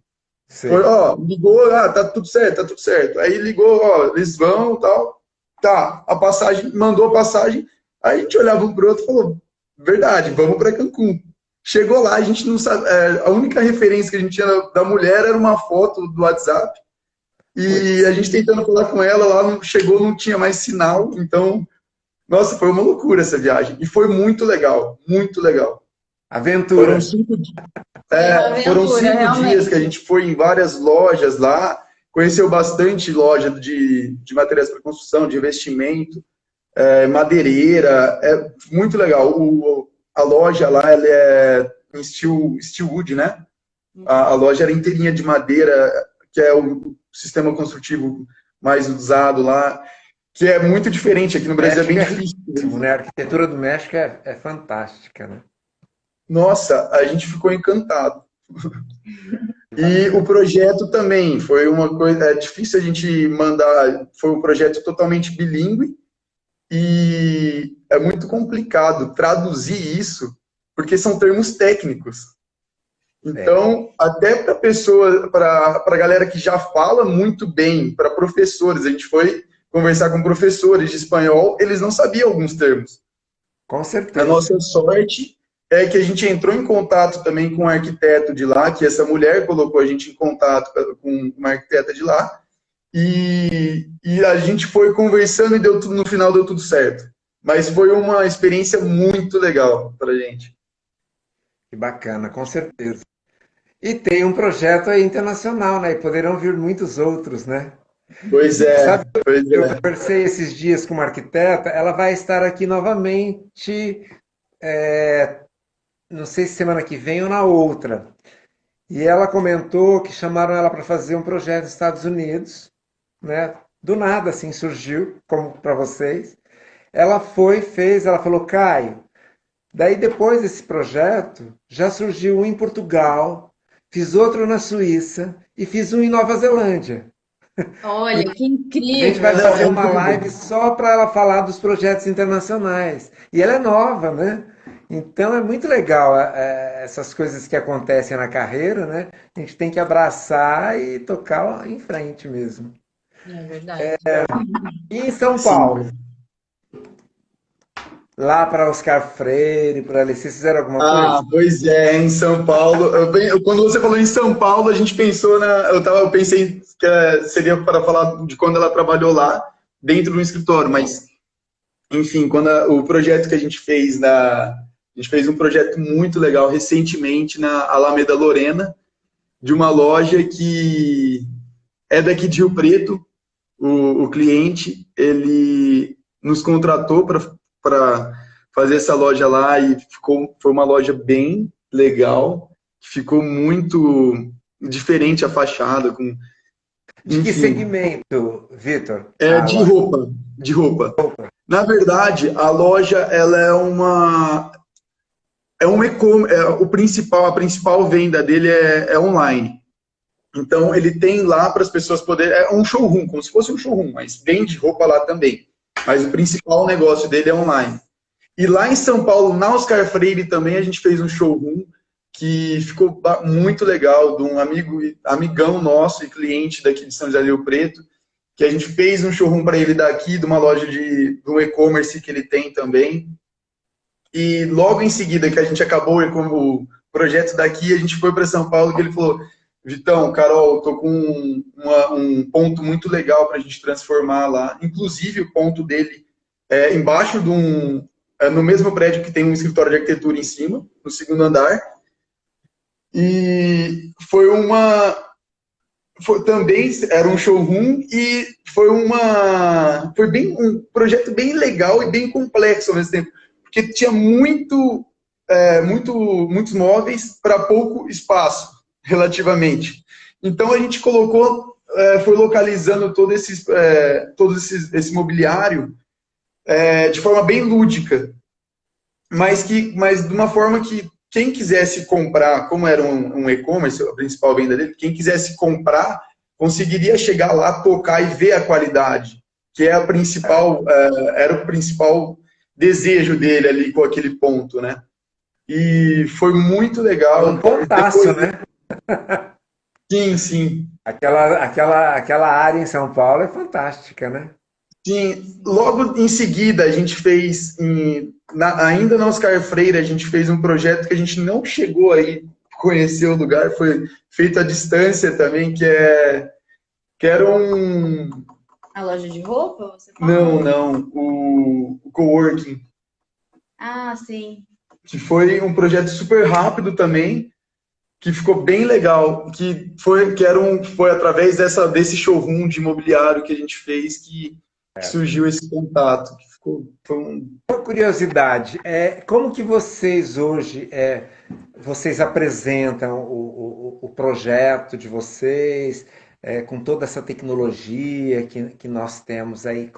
Foi, ligou, tá tudo certo, tá tudo certo. Aí ligou, eles vão e tal. Tá, a passagem, mandou a passagem. Aí a gente olhava um pro outro e falou, verdade, vamos para Cancún. Chegou lá, a gente não sabe. A única referência que a gente tinha da mulher era uma foto do WhatsApp. E a gente tentando falar com ela, lá chegou, não tinha mais sinal. Então, nossa, foi uma loucura essa viagem. E foi muito legal, muito legal. Aventura. Foram 5 Aventura, foram 5 realmente. dias que a gente foi em várias lojas lá, conheceu bastante loja de materiais para construção, de investimento, madeireira, é muito legal. A loja lá, ela é em steelwood, né? A loja era inteirinha de madeira, que é o sistema construtivo mais usado lá, que é muito diferente. Aqui no Brasil é bem difícil. Né? A arquitetura do México é fantástica, né? Nossa, a gente ficou encantado. E o projeto também foi uma coisa, é difícil a gente mandar, foi um projeto totalmente bilíngue e é muito complicado traduzir isso, porque são termos técnicos. Então, até para pessoa, para a galera que já fala muito bem, para professores, a gente foi conversar com professores de espanhol, eles não sabiam alguns termos. Com certeza. A nossa sorte é que a gente entrou em contato também com um arquiteto de lá, que essa mulher colocou a gente em contato com uma arquiteta de lá, e a gente foi conversando e no final deu tudo certo. Mas foi uma experiência muito legal para a gente. Que bacana, com certeza. E tem um projeto aí internacional, né? E poderão vir muitos outros, né? Pois é, Sabe, pois eu é. conversei esses dias com uma arquiteta, ela vai estar aqui novamente, não sei se semana que vem ou na outra. E ela comentou que chamaram ela para fazer um projeto nos Estados Unidos, né? Do nada, assim, surgiu, como para vocês. Ela fez, ela falou, Caio, daí depois desse projeto, já surgiu um em Portugal, fiz outro na Suíça e fiz um em Nova Zelândia. Olha, que A incrível. gente vai fazer uma live só para ela falar dos projetos internacionais. E ela é nova, né? Então é muito legal essas coisas que acontecem na carreira, né? A gente tem que abraçar e tocar em frente mesmo. É verdade. E em São Sim. Paulo? Lá para Oscar Freire, por ali, vocês fizeram alguma coisa? Pois é, em São Paulo. Quando você falou em São Paulo, a gente pensou eu pensei que seria para falar de quando ela trabalhou lá, dentro do escritório, mas, enfim, o projeto que a gente fez a gente fez um projeto muito legal recentemente na Alameda Lorena, de uma loja que é daqui de Rio Preto. O cliente, ele nos contratou para fazer essa loja lá e foi uma loja bem legal, ficou muito diferente a fachada. De que segmento, Vitor? De roupa. Na verdade, a loja ela é um e-commerce, a principal venda dele é online. Então, ele tem lá para as pessoas poderem... É um showroom, como se fosse um showroom, mas vende roupa lá também. Mas o principal negócio dele é online. E lá em São Paulo, na Oscar Freire também, a gente fez um showroom que ficou muito legal, de um amigão nosso e cliente daqui de São José do Rio Preto, que a gente fez um showroom para ele daqui, de uma loja de um e-commerce que ele tem também. E logo em seguida que a gente acabou o projeto daqui, a gente foi para São Paulo, que ele falou... Vitão, Carol, tô com um ponto muito legal para a gente transformar lá. Inclusive, o ponto dele é embaixo no mesmo prédio que tem um escritório de arquitetura em cima, no segundo andar. E também era um showroom e foi um projeto bem legal e bem complexo ao mesmo tempo, porque tinha muitos móveis para pouco espaço. Relativamente. Então a gente foi localizando todo esse mobiliário de forma bem lúdica, mas de uma forma que quem quisesse comprar, como era um e-commerce, a principal venda dele, quem quisesse comprar conseguiria chegar lá, tocar e ver a qualidade, que era o principal desejo dele ali com aquele ponto, né? E foi muito legal. Um pontaço, né? Sim, sim. Aquela área em São Paulo é fantástica, né? Sim. Logo em seguida, a gente fez, ainda na Oscar Freire, a gente fez um projeto que a gente não chegou aí conhecer o lugar, foi feito à distância também, que é que era um... A loja de roupa, você fala? Não, o coworking. Ah, sim. Que foi um projeto super rápido também, que ficou bem legal, foi através desse showroom de imobiliário que a gente fez que surgiu esse contato. Uma curiosidade, como que vocês hoje vocês apresentam o projeto de vocês, com toda essa tecnologia que nós temos aí?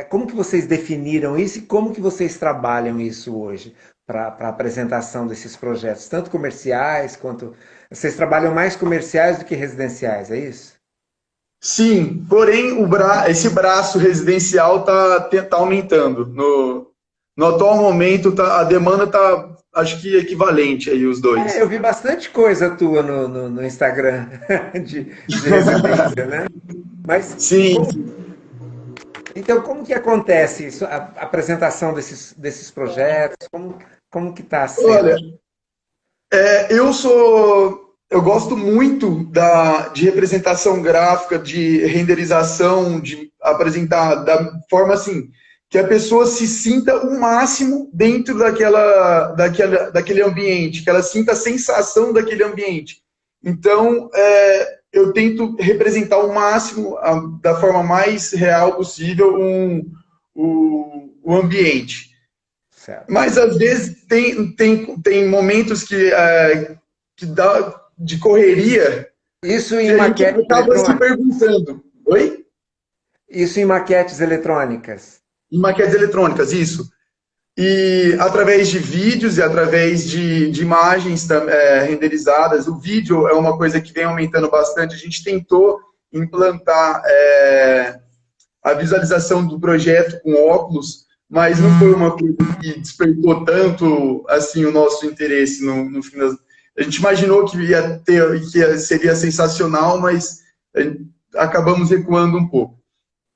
Como que vocês definiram isso e como que vocês trabalham isso hoje para a apresentação desses projetos, tanto comerciais quanto... Vocês trabalham mais comerciais do que residenciais, é isso? Sim, porém esse braço residencial tá aumentando. No atual momento, a demanda está, acho que, equivalente aí os dois. Eu vi bastante coisa tua no Instagram de residência, né? Mas, sim. Então, como que acontece isso, a apresentação desses projetos? Como que está sendo? Olha, eu gosto muito de representação gráfica, de renderização, de apresentar da forma assim, que a pessoa se sinta o máximo dentro daquele ambiente, que ela sinta a sensação daquele ambiente. Então, eu tento representar o máximo, da forma mais real possível, o ambiente. Certo. Mas, às vezes, tem momentos que dá de correria. Isso em maquetes eletrônicas. Se perguntando. Oi? Isso em maquetes eletrônicas. Em maquetes eletrônicas, isso. E através de vídeos e através de imagens renderizadas. O vídeo é uma coisa que vem aumentando bastante. A gente tentou implantar a visualização do projeto com óculos, mas não foi uma coisa que despertou tanto assim o nosso interesse no fim das... A gente imaginou que seria sensacional, mas acabamos recuando um pouco.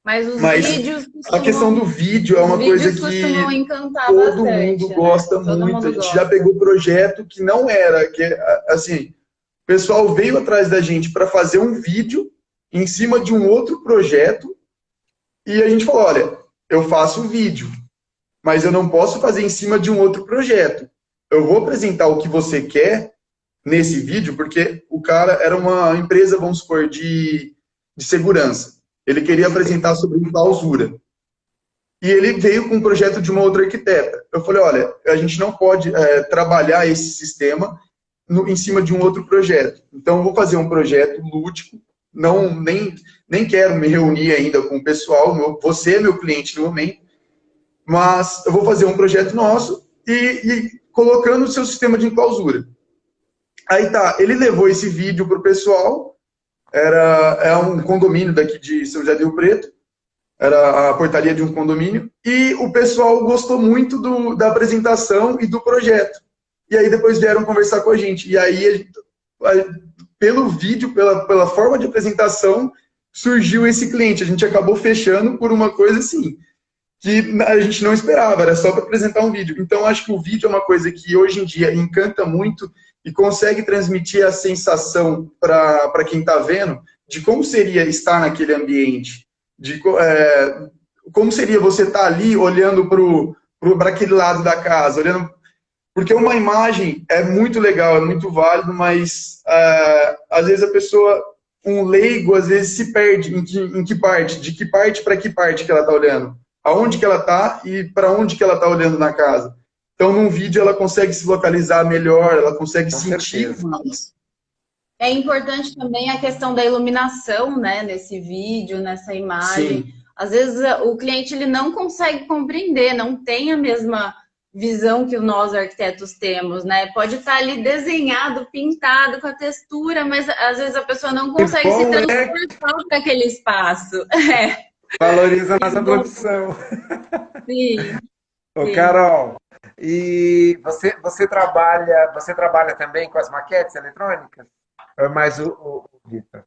Mas vídeos a questão do vídeo é uma coisa que todo mundo gosta muito. A gente já pegou projeto que não era, assim, o pessoal veio atrás da gente para fazer um vídeo em cima de um outro projeto e a gente falou, olha, eu faço um vídeo, mas eu não posso fazer em cima de um outro projeto. Eu vou apresentar o que você quer nesse vídeo, porque o cara era uma empresa, vamos supor, de segurança. Ele queria apresentar sobre clausura. E ele veio com um projeto de uma outra arquiteta. Eu falei, olha, a gente não pode trabalhar esse sistema em cima de um outro projeto. Então, eu vou fazer um projeto lúdico, nem quero me reunir ainda com o pessoal, você é meu cliente no momento, mas eu vou fazer um projeto nosso e colocando o seu sistema de clausura. Aí tá, ele levou esse vídeo para o pessoal, é um condomínio daqui de São José do Rio Preto, era a portaria de um condomínio, e o pessoal gostou muito da apresentação e do projeto. E aí depois vieram conversar com a gente. E aí, pelo vídeo, pela forma de apresentação, surgiu esse cliente. A gente acabou fechando por uma coisa assim, que a gente não esperava, era só para apresentar um vídeo. Então, acho que o vídeo é uma coisa que hoje em dia encanta muito e consegue transmitir a sensação para quem está vendo de como seria estar naquele ambiente, como seria você estar ali olhando para aquele lado da casa, porque uma imagem é muito legal, é muito válido, mas às vezes a pessoa, um leigo, às vezes se perde em que parte, de que parte para que parte que ela está olhando, aonde que ela está e para onde que ela está olhando na casa. Então, num vídeo, ela consegue se localizar melhor, ela consegue sentir mais. É importante também a questão da iluminação, né, nesse vídeo, nessa imagem. Sim. Às vezes, o cliente ele não consegue compreender, não tem a mesma visão que nós, arquitetos, temos, né? Pode estar ali desenhado, pintado, com a textura, mas às vezes a pessoa não consegue se transportar para aquele espaço. Valoriza a nossa produção. Sim. Ô, Carol, e você trabalha também com as maquetes eletrônicas? Ou é mais o Vitor?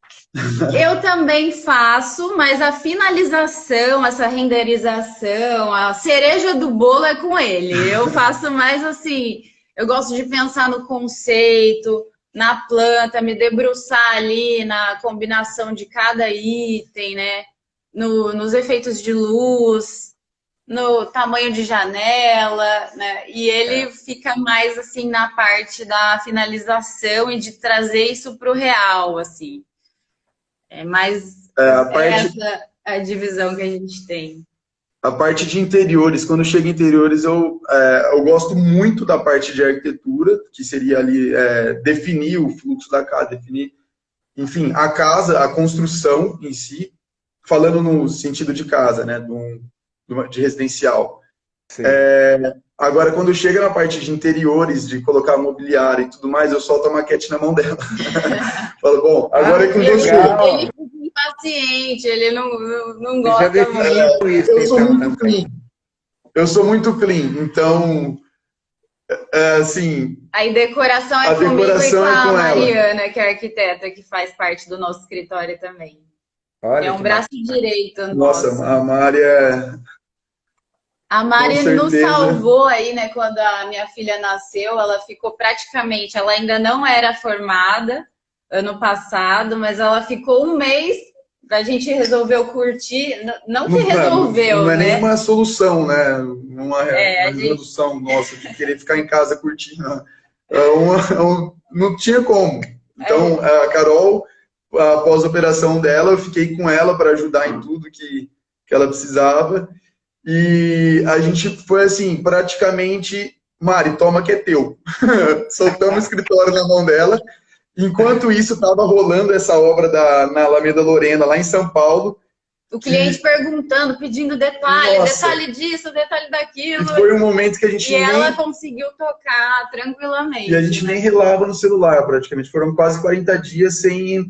Eu também faço, mas a finalização, essa renderização, a cereja do bolo é com ele. Eu faço mais assim, eu gosto de pensar no conceito, na planta, me debruçar ali na combinação de cada item, né? Nos efeitos de luz, no tamanho de janela, né? E ele fica mais assim na parte da finalização e de trazer isso para o real, assim. É mais A parte, essa a divisão que a gente tem. a parte de interiores, quando chega em interiores, eu gosto muito da parte de arquitetura, que seria ali definir o fluxo da casa, definir, enfim, a casa, a construção em si, falando no sentido de casa, né, de residencial. Sim. Agora, quando chega na parte de interiores, de colocar mobiliário e tudo mais, eu solto a maquete na mão dela. Falo, bom, agora é com você. Ele fica impaciente, ele não gosta Já definiu muito. isso, Eu sou então, muito também. clean. Eu sou muito clean, então, assim... A decoração é comigo e com a Mariana, que é a arquiteta, que faz parte do nosso escritório também. Olha, é um braço direito nosso. Nossa, a Mari A Mari nos salvou aí, né? Quando a minha filha nasceu, ela ficou praticamente... Ela ainda não era formada ano passado, mas ela ficou um mês, a gente resolveu curtir. Não que resolveu, não é né? nenhuma solução, né? Uma redução nossa de querer ficar em casa curtindo. Não tinha como. Então, a Carol, após a operação dela, eu fiquei com ela para ajudar em tudo que ela precisava. E a gente foi assim, praticamente, Mari, toma que é teu. Soltamos o escritório na mão dela. Enquanto isso, estava rolando essa obra na Alameda Lorena, lá em São Paulo. O cliente perguntando, pedindo detalhe disso, detalhe daquilo. E foi um momento que a gente ela conseguiu tocar tranquilamente. E a gente nem relava no celular, praticamente. Foram quase 40 dias sem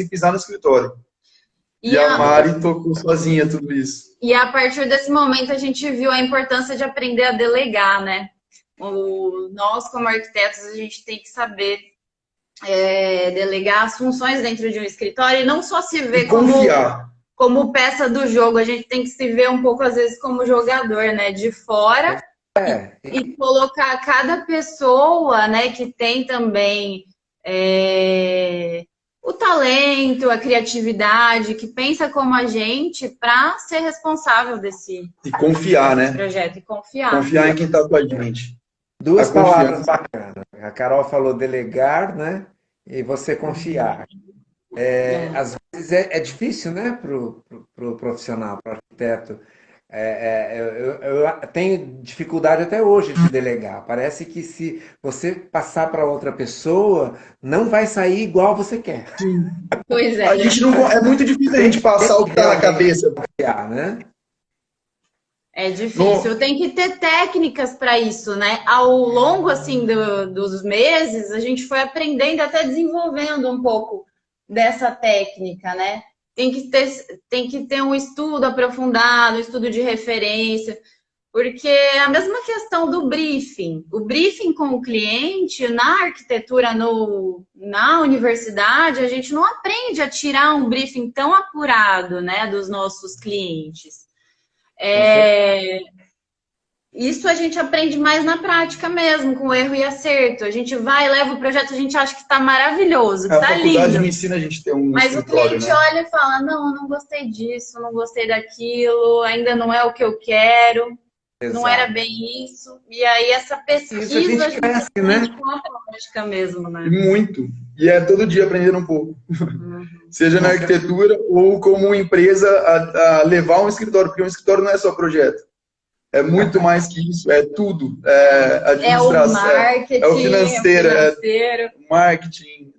pisar no escritório. E a Mari tocou sozinha tudo isso. E a partir desse momento a gente viu a importância de aprender a delegar, né? Nós, como arquitetos, a gente tem que saber delegar as funções dentro de um escritório e não só se ver como peça do jogo, a gente tem que se ver um pouco, às vezes, como jogador, né? De fora e colocar cada pessoa, né, que tem também o talento, a criatividade, que pensa como a gente, para ser responsável desse confiar, né? Projeto. E confiar. Confiar em quem está com a gente. Duas palavras bacanas. A Carol falou delegar, né? E você confiar. Às vezes é difícil, né, para o profissional, para o arquiteto. Eu tenho dificuldade até hoje de delegar. Parece que se você passar para outra pessoa, não vai sair igual você quer. Pois é. A gente não, é muito difícil a gente passar o que está na cabeça. Né? É difícil, tem que ter técnicas para isso, né? Ao longo, assim, dos meses, a gente foi aprendendo, até desenvolvendo um pouco dessa técnica, né? Tem que ter um estudo aprofundado, um estudo de referência, porque é a mesma questão do briefing. O briefing com o cliente, na arquitetura, na universidade, a gente não aprende a tirar um briefing tão apurado, né, dos nossos clientes. Isso a gente aprende mais na prática mesmo, com erro e acerto. A gente vai, leva o projeto, a gente acha que está maravilhoso, que está lindo. A faculdade me ensina a gente ter um Mas o cliente, né, olha e fala, não gostei disso, não gostei daquilo, ainda não é o que eu quero, não era bem isso. E aí essa pesquisa a gente cresce, né? Com a prática mesmo, né? Muito. E é todo dia aprendendo um pouco. Seja na arquitetura ou como empresa a levar um escritório, porque um escritório não é só projeto. É muito mais que isso, é tudo. Administração, o marketing, o financeiro, o marketing,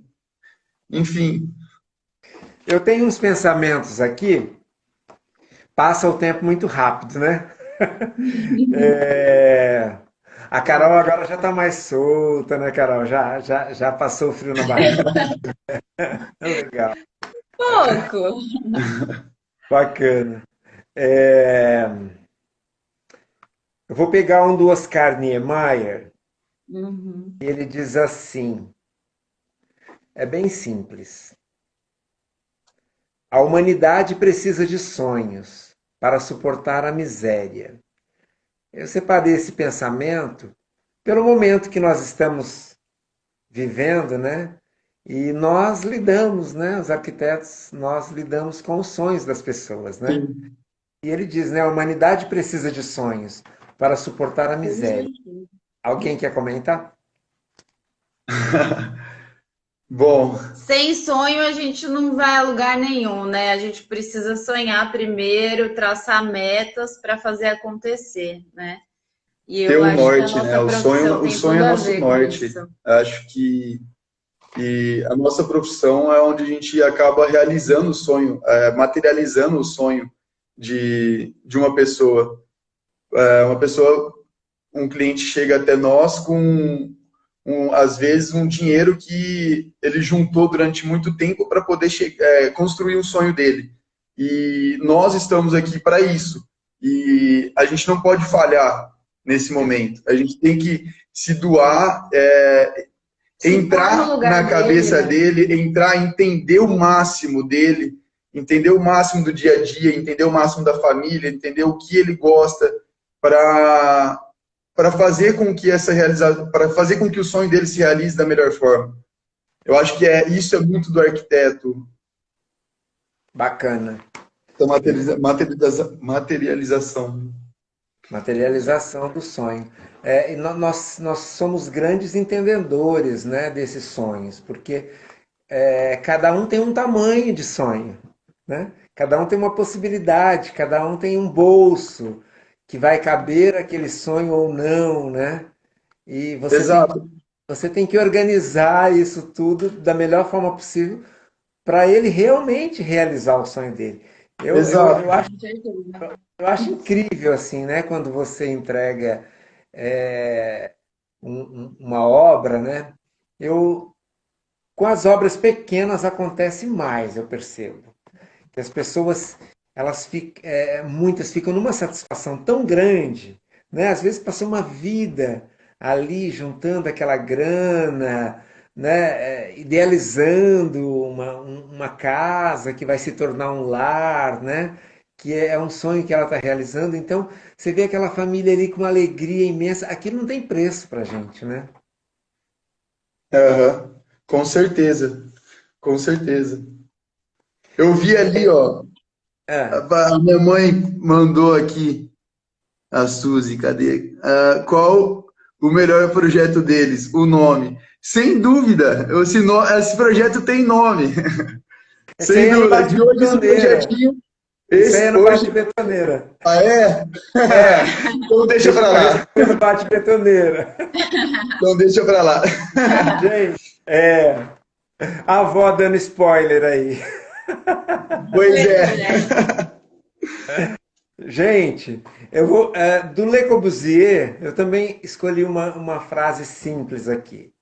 enfim. Eu tenho uns pensamentos aqui, passa o tempo muito rápido, né? A Carol agora já está mais solta, né, Carol? Já passou o frio na barriga. Legal. Pouco. Bacana. Eu vou pegar um do Oscar Niemeyer. Ele diz assim, é bem simples. A humanidade precisa de sonhos para suportar a miséria. Eu separei esse pensamento pelo momento que nós estamos vivendo, né? E nós lidamos, né? Os arquitetos, nós lidamos com os sonhos das pessoas, né? Sim. E ele diz, né? A humanidade precisa de sonhos para suportar a Com miséria. certeza. Alguém quer comentar? Bom, Sem sonho a gente não vai a lugar nenhum, né? A gente precisa sonhar primeiro, traçar metas para fazer acontecer, né? E ter eu um acho que a norte, né? nossa profissão O tem sonho tudo é a nosso ver com norte. isso. Acho que a nossa profissão é onde a gente acaba realizando o sonho, materializando o sonho de uma pessoa. Uma pessoa, um cliente chega até nós com, às vezes, um dinheiro que ele juntou durante muito tempo para poder construir o sonho dele. E nós estamos aqui para isso. E a gente não pode falhar nesse momento. A gente tem que se doar, Se pôr no entrar lugar na dele, cabeça né? dele, entrar, entender o máximo dele, entender o máximo do dia a dia, entender o máximo da família, entender o que ele gosta para fazer com que para fazer com que o sonho dele se realize da melhor forma. Eu acho que isso é muito do arquiteto, Bacana. da materialização. Materialização do sonho. E nós somos grandes entendedores, né, desses sonhos, porque cada um tem um tamanho de sonho, né? Cada um tem uma possibilidade, cada um tem um bolso que vai caber aquele sonho ou não, né? E Exato, você tem que organizar isso tudo da melhor forma possível para ele realmente realizar o sonho dele. Eu exato. acho, eu acho incrível assim, né? Quando você entrega é, uma obra, né? Eu, com as obras pequenas acontece mais, eu percebo. Que as pessoas, muitas ficam numa satisfação tão grande, né? Às vezes passam uma vida ali juntando aquela grana, né? Idealizando uma casa que vai se tornar um lar, né? Que é um sonho que ela está realizando. Então, você vê aquela família ali com uma alegria imensa. Aquilo não tem preço para gente, né? Aham. Com certeza, com certeza. Eu vi ali, ó, É. a minha mãe mandou aqui, a Suzy, cadê? Qual o melhor projeto deles? O nome. Sem dúvida, esse projeto tem nome. Esse Sem aí é no dúvida. Bate De hoje esse Betoneira. projetinho, Isso aí é esse no Bate hoje. Betoneira. Ah, é? É, Então deixa deixa pra para lá. receber no Bate Betoneira. Então deixa pra lá. Gente, a avó dando spoiler aí. Pois Pois é. é. Gente, do Le Corbusier, eu também escolhi uma frase simples aqui.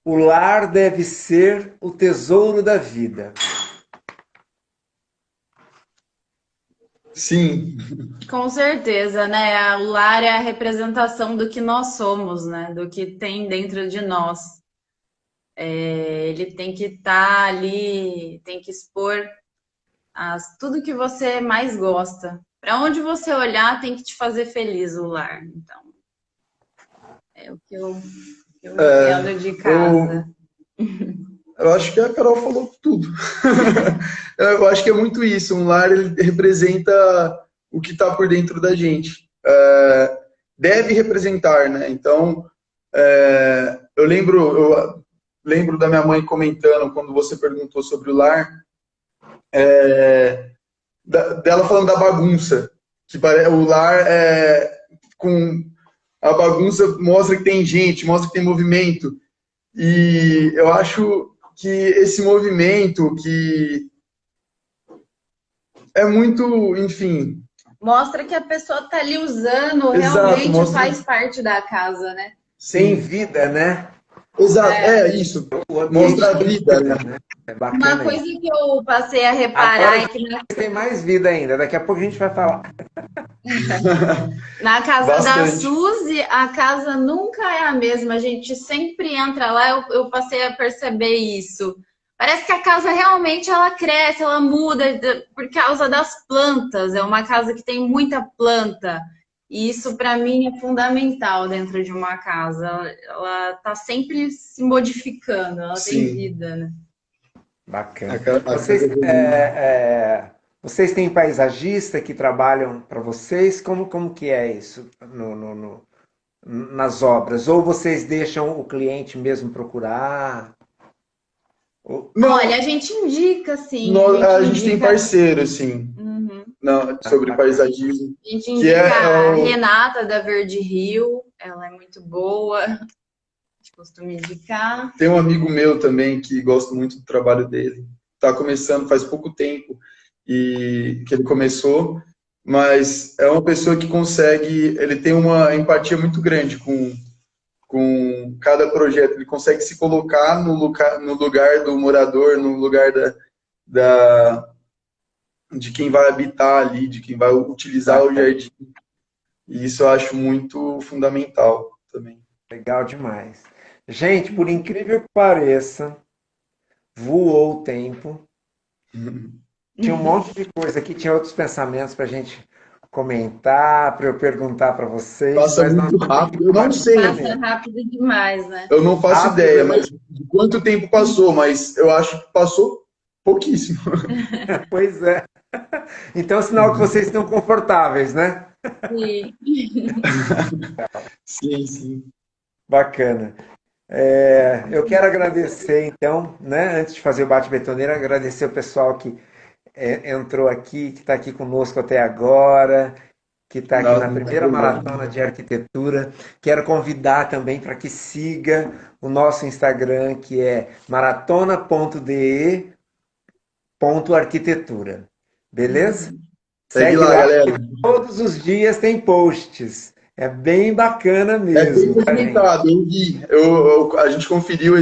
O lar deve ser o tesouro da vida. Sim, Com certeza, né? O lar é a representação do que nós somos, né? Do que tem dentro de nós. Ele tem que estar ali, tem que expor tudo que você mais gosta. Para onde você olhar, tem que te fazer feliz o lar. Então, é o que eu entendo de eu, casa. eu acho que a Carol falou tudo. Eu acho que é muito isso. Um lar ele representa o que está por dentro da gente. Deve representar, né? Então, eu lembro da minha mãe comentando quando você perguntou sobre o lar, dela falando da bagunça, que o lar com a bagunça mostra que tem gente, mostra que tem movimento. E eu acho que esse movimento que é muito, enfim, Mostra que a pessoa está ali usando, exato, realmente mostra, faz parte da casa, né? Tem sim, vida, né? exato, isso, O ambiente mostra a tem vida, vida, né? né? É Uma bacana coisa isso. que eu passei a Agora reparar é que tem mais vida ainda. Daqui a pouco a gente vai falar. na casa da Bastante. Suzy, a casa nunca é a mesma. A gente sempre entra lá, eu passei a perceber isso. Parece que a casa realmente ela cresce, ela muda por causa das plantas. É uma casa que tem muita planta. E isso, para mim, é fundamental dentro de uma casa. Ela tá sempre se modificando, ela tem Sim. vida, né? Bacana. A casa evolui. Vocês têm paisagista que trabalham para vocês? Como que é isso nas obras? Ou vocês deixam o cliente mesmo procurar? Não, Olha, a gente indica, sim. a gente tem parceiro, sim, Uhum. sobre paisagismo. A gente Que indica é a o- Renata da Verde Rio, ela é muito boa, a gente costuma indicar. Tem um amigo meu também que gosto muito do trabalho dele. Está começando faz pouco tempo e que ele começou, mas é uma pessoa que consegue, ele tem uma empatia muito grande com cada projeto. Ele consegue se colocar no lugar do morador, no lugar de quem vai habitar ali, de quem vai utilizar o jardim. E isso eu acho muito fundamental também. Legal demais. Gente, por incrível que pareça, voou o tempo. Tinha um monte de coisa aqui, tinha outros pensamentos para a gente comentar, para eu perguntar para vocês. Passa mas muito nós- rápido. Eu não sei, Passa rápido demais, né? eu não faço Rápido, ideia, né? mas de quanto tempo passou, mas eu acho que passou pouquíssimo. Pois é. Então, sinal que vocês estão confortáveis, né? Sim. Sim, sim. Bacana. Eu quero agradecer, então, né, antes de fazer o bate-betoneira, agradecer o pessoal que entrou aqui, que está aqui conosco até agora, que está aqui na Nossa, primeira maratona de arquitetura. Quero convidar também para que siga o nosso Instagram, que é maratona.de.arquitetura. Beleza? segue lá, galera. Todos os dias tem posts. É bem bacana É bem mesmo. tá, gente? movimentado, eu vi. A gente conferiu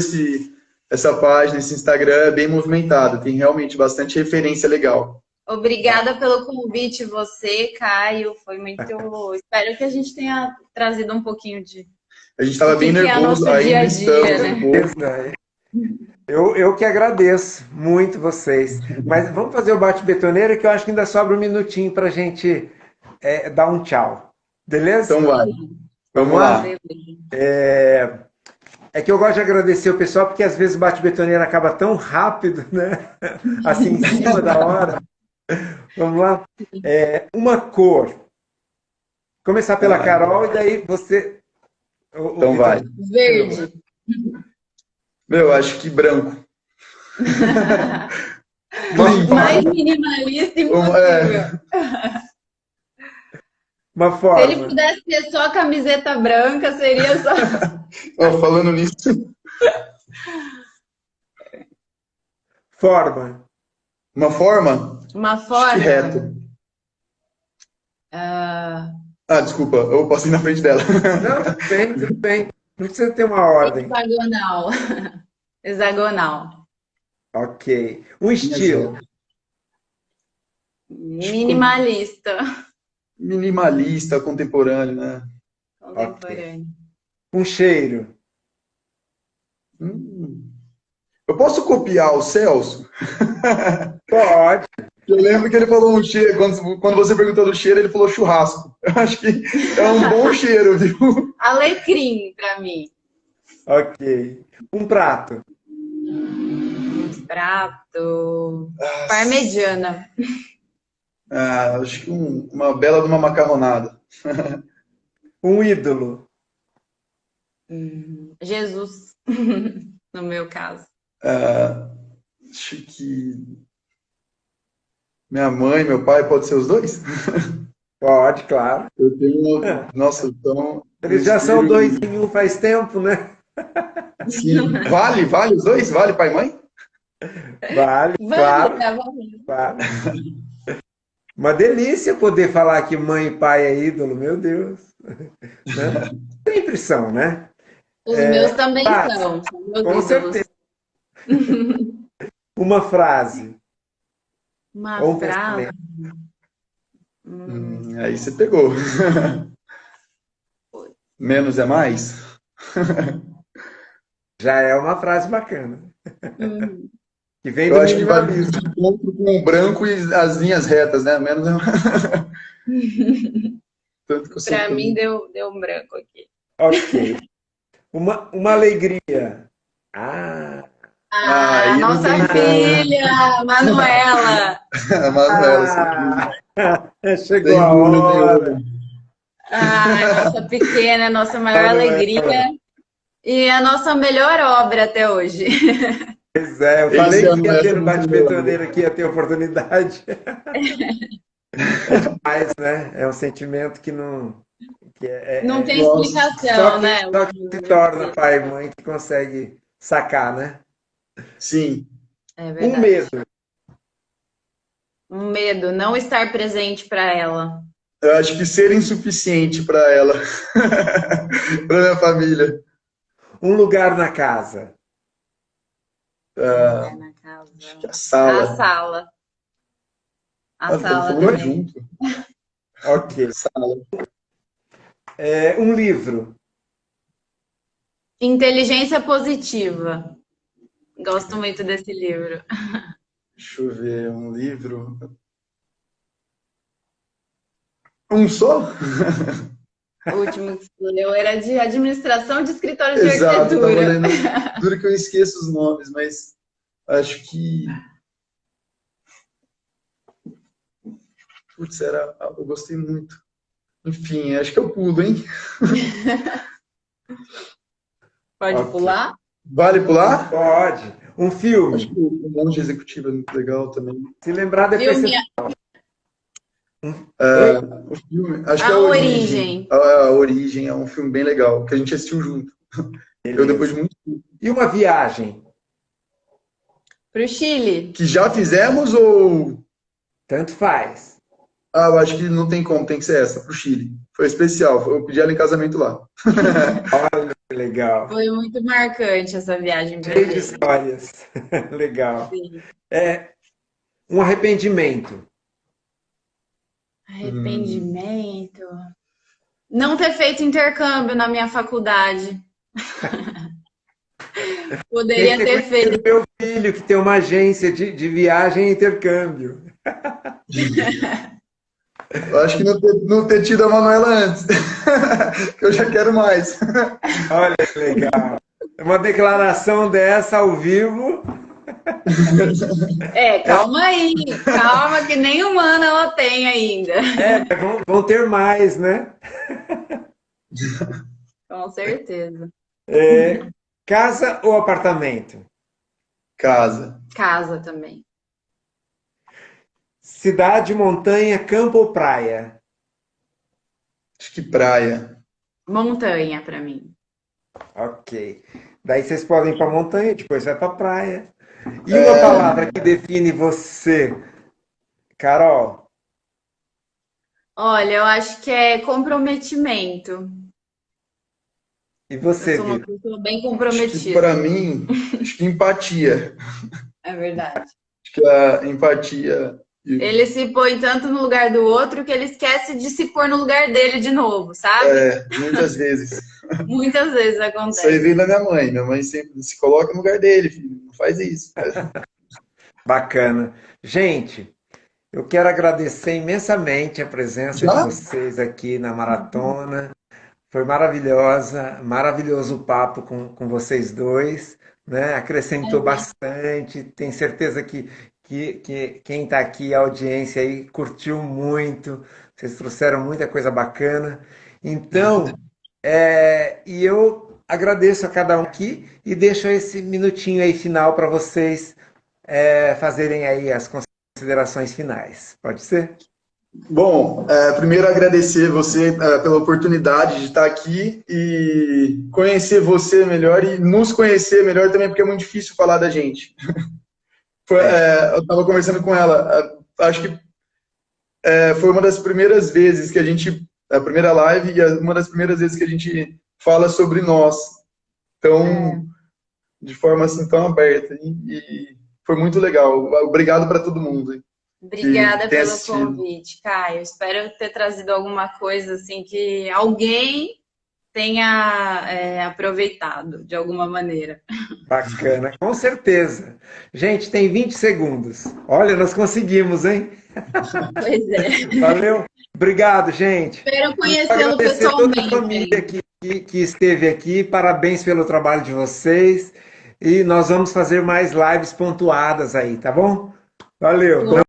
essa página, esse Instagram é bem movimentado. Tem realmente bastante referência legal. Obrigada pelo convite, você, Caio. Foi muito. Espero que a gente tenha trazido um pouquinho de. A gente estava bem que é o nervoso, nosso ainda dia a estamos dia, né? um pouco. Eu que agradeço muito vocês. Mas vamos fazer o bate-betoneira que eu acho que ainda sobra um minutinho para a gente dar um tchau. Beleza? Então vai. Vamos lá. É que eu gosto de agradecer o pessoal, porque às vezes o bate-betoneira acaba tão rápido, né? Assim, em cima da hora. Vamos lá? Uma cor. Começar pela Carol e daí você... Então vai. Verde. Meu, acho que branco. Mais minimalista impossível. Uma Se forma. ele pudesse ter só a camiseta branca, seria só. Falando nisso. Forma. Uma forma? Uma Acho forma. que reto. Desculpa, eu passei na frente dela. Não, tudo bem, tudo bem. Não precisa ter uma ordem. Hexagonal. Hexagonal. Ok. Um estilo. Minimalista. Minimalista, contemporâneo, né? Contemporâneo. Um cheiro. Eu posso copiar o Celso? Pode. Eu lembro que ele falou um cheiro, quando você perguntou do cheiro, ele falou churrasco. Eu acho que é um bom cheiro, viu? Alecrim, pra mim. Ok. Um prato. Prato. Parmegiana. Acho que uma bela de uma macarronada. Um ídolo. Jesus. No meu caso. Acho que minha mãe, meu pai, pode ser os dois? Pode, claro. Eu tenho. Nossa, então. Eles já são dois em um faz tempo, né? Sim. Vale os dois? Vale pai e mãe? Vale, claro. Tá valendo. Claro. Uma delícia poder falar que mãe e pai é ídolo, meu Deus. Né? Sempre são, né? Os meus também frase. são. Meus Com ídolos. certeza. Uma frase. Uma Ou um frase. pensamento. Aí você pegou. Menos é mais? Já é uma frase bacana. Que vem Eu do acho que vai de minimalismo. encontro com o branco e as linhas retas, né? Menos é mais. Tanto que eu sou Para fã. mim deu um branco aqui. Ok. Uma alegria. Ah, Ah, Aí não nossa tem como. filha, Manuela. A Manuela, ah, chegou sem a dúvida hora. nenhuma. Ah, nossa pequena, nossa maior Manuela. alegria e a nossa melhor obra até hoje. Pois é, eu Esse falei que ano ia ter essa no não tem meu. bate-betoneiro aqui, ia ter oportunidade. É demais, né? É um sentimento que não. Que Não tem Nossa, explicação, né, só quem se meu torna filho? pai e mãe que consegue sacar, né? sim. É Um verdade. medo. Um medo, não estar presente para ela. Eu acho que ser insuficiente para ela, para minha família. Um lugar na casa. Um Ah, lugar na casa. acho que a A sala. sala. A Ah, sala falou também. junto. Ok. Sala. Um livro. Inteligência positiva. Gosto muito desse livro. Deixa eu ver, um livro. Um só? O último que você leu era de administração de escritório de Exato, eu tava arquitetura. lendo. Duro que eu esqueço os nomes, mas acho que. Putz, eu gostei muito. Enfim, acho que eu pulo, hein? Pode Ok. pular? Vale pular? Pode. Um Acho filme. que o Monge Executivo é muito legal também. Se lembrar, depois Filme você. Oi? O filme, acho que é A a Origem. Origem. A Origem é um filme bem legal, que a gente assistiu junto. Eu, depois de Beleza. muito tempo. E uma viagem? Para o Chile. Que já fizemos ou. Tanto faz. Ah, eu acho que não tem como, tem que ser essa, pro Chile. Foi especial, eu pedi ela em casamento lá. Olha que legal. Foi muito marcante essa viagem para Cheio de gente. histórias. Legal. Sim. Um arrependimento. Arrependimento. Não ter feito intercâmbio na minha faculdade. Tem Poderia que ter ter conhecido feito. meu filho, que tem uma agência de viagem e intercâmbio. Eu acho que não ter tido a Manuela antes. Que eu já quero mais. Olha que legal. Uma declaração dessa ao vivo. Calma aí. Calma que nem um ano ela tem ainda. Vão ter mais, né? Com certeza. Casa ou apartamento? Casa. Casa também. Cidade, montanha, campo ou praia? Acho que praia. Montanha para mim. Ok. Daí vocês podem ir para montanha, depois vai para praia. E uma palavra que define você, Carol? Olha, eu acho que é comprometimento. E Eu você, sou uma Vitor? pessoa bem Acho que comprometida. para mim, acho que empatia. É verdade. Acho que a empatia. Ele se põe tanto no lugar do outro que ele esquece de se pôr no lugar dele de novo, sabe? Muitas vezes. Muitas vezes Isso aí acontece. vem da minha mãe. Minha mãe sempre se coloca no lugar dele, filho. Não faz isso. Bacana. Gente, eu quero agradecer imensamente a presença de Já? vocês aqui na maratona. Foi maravilhosa, maravilhoso o papo com vocês dois, né? Acrescentou bastante. Tenho certeza que quem está aqui, a audiência aí, curtiu muito. Vocês trouxeram muita coisa bacana. Então, e eu agradeço a cada um aqui e deixo esse minutinho aí final para vocês fazerem aí as considerações finais. Pode ser? Bom, primeiro agradecer você pela oportunidade de estar aqui e conhecer você melhor e nos conhecer melhor também, porque é muito difícil falar da gente. Eu estava conversando com ela, acho que foi uma das primeiras vezes que a primeira live e uma das primeiras vezes que a gente fala sobre nós, tão, de forma assim tão aberta. E foi muito legal. Obrigado para todo mundo. Obrigada tem pelo assistido. convite, Caio. Espero ter trazido alguma coisa assim que alguém tenha aproveitado de alguma maneira. Bacana, com certeza. Gente, tem 20 segundos. Olha, nós conseguimos, hein? Pois é. Valeu. Obrigado, gente. Espero conhecê-lo Agradecer a toda a pessoalmente. família que esteve aqui. Parabéns pelo trabalho de vocês. E nós vamos fazer mais lives pontuadas aí, tá bom? Valeu.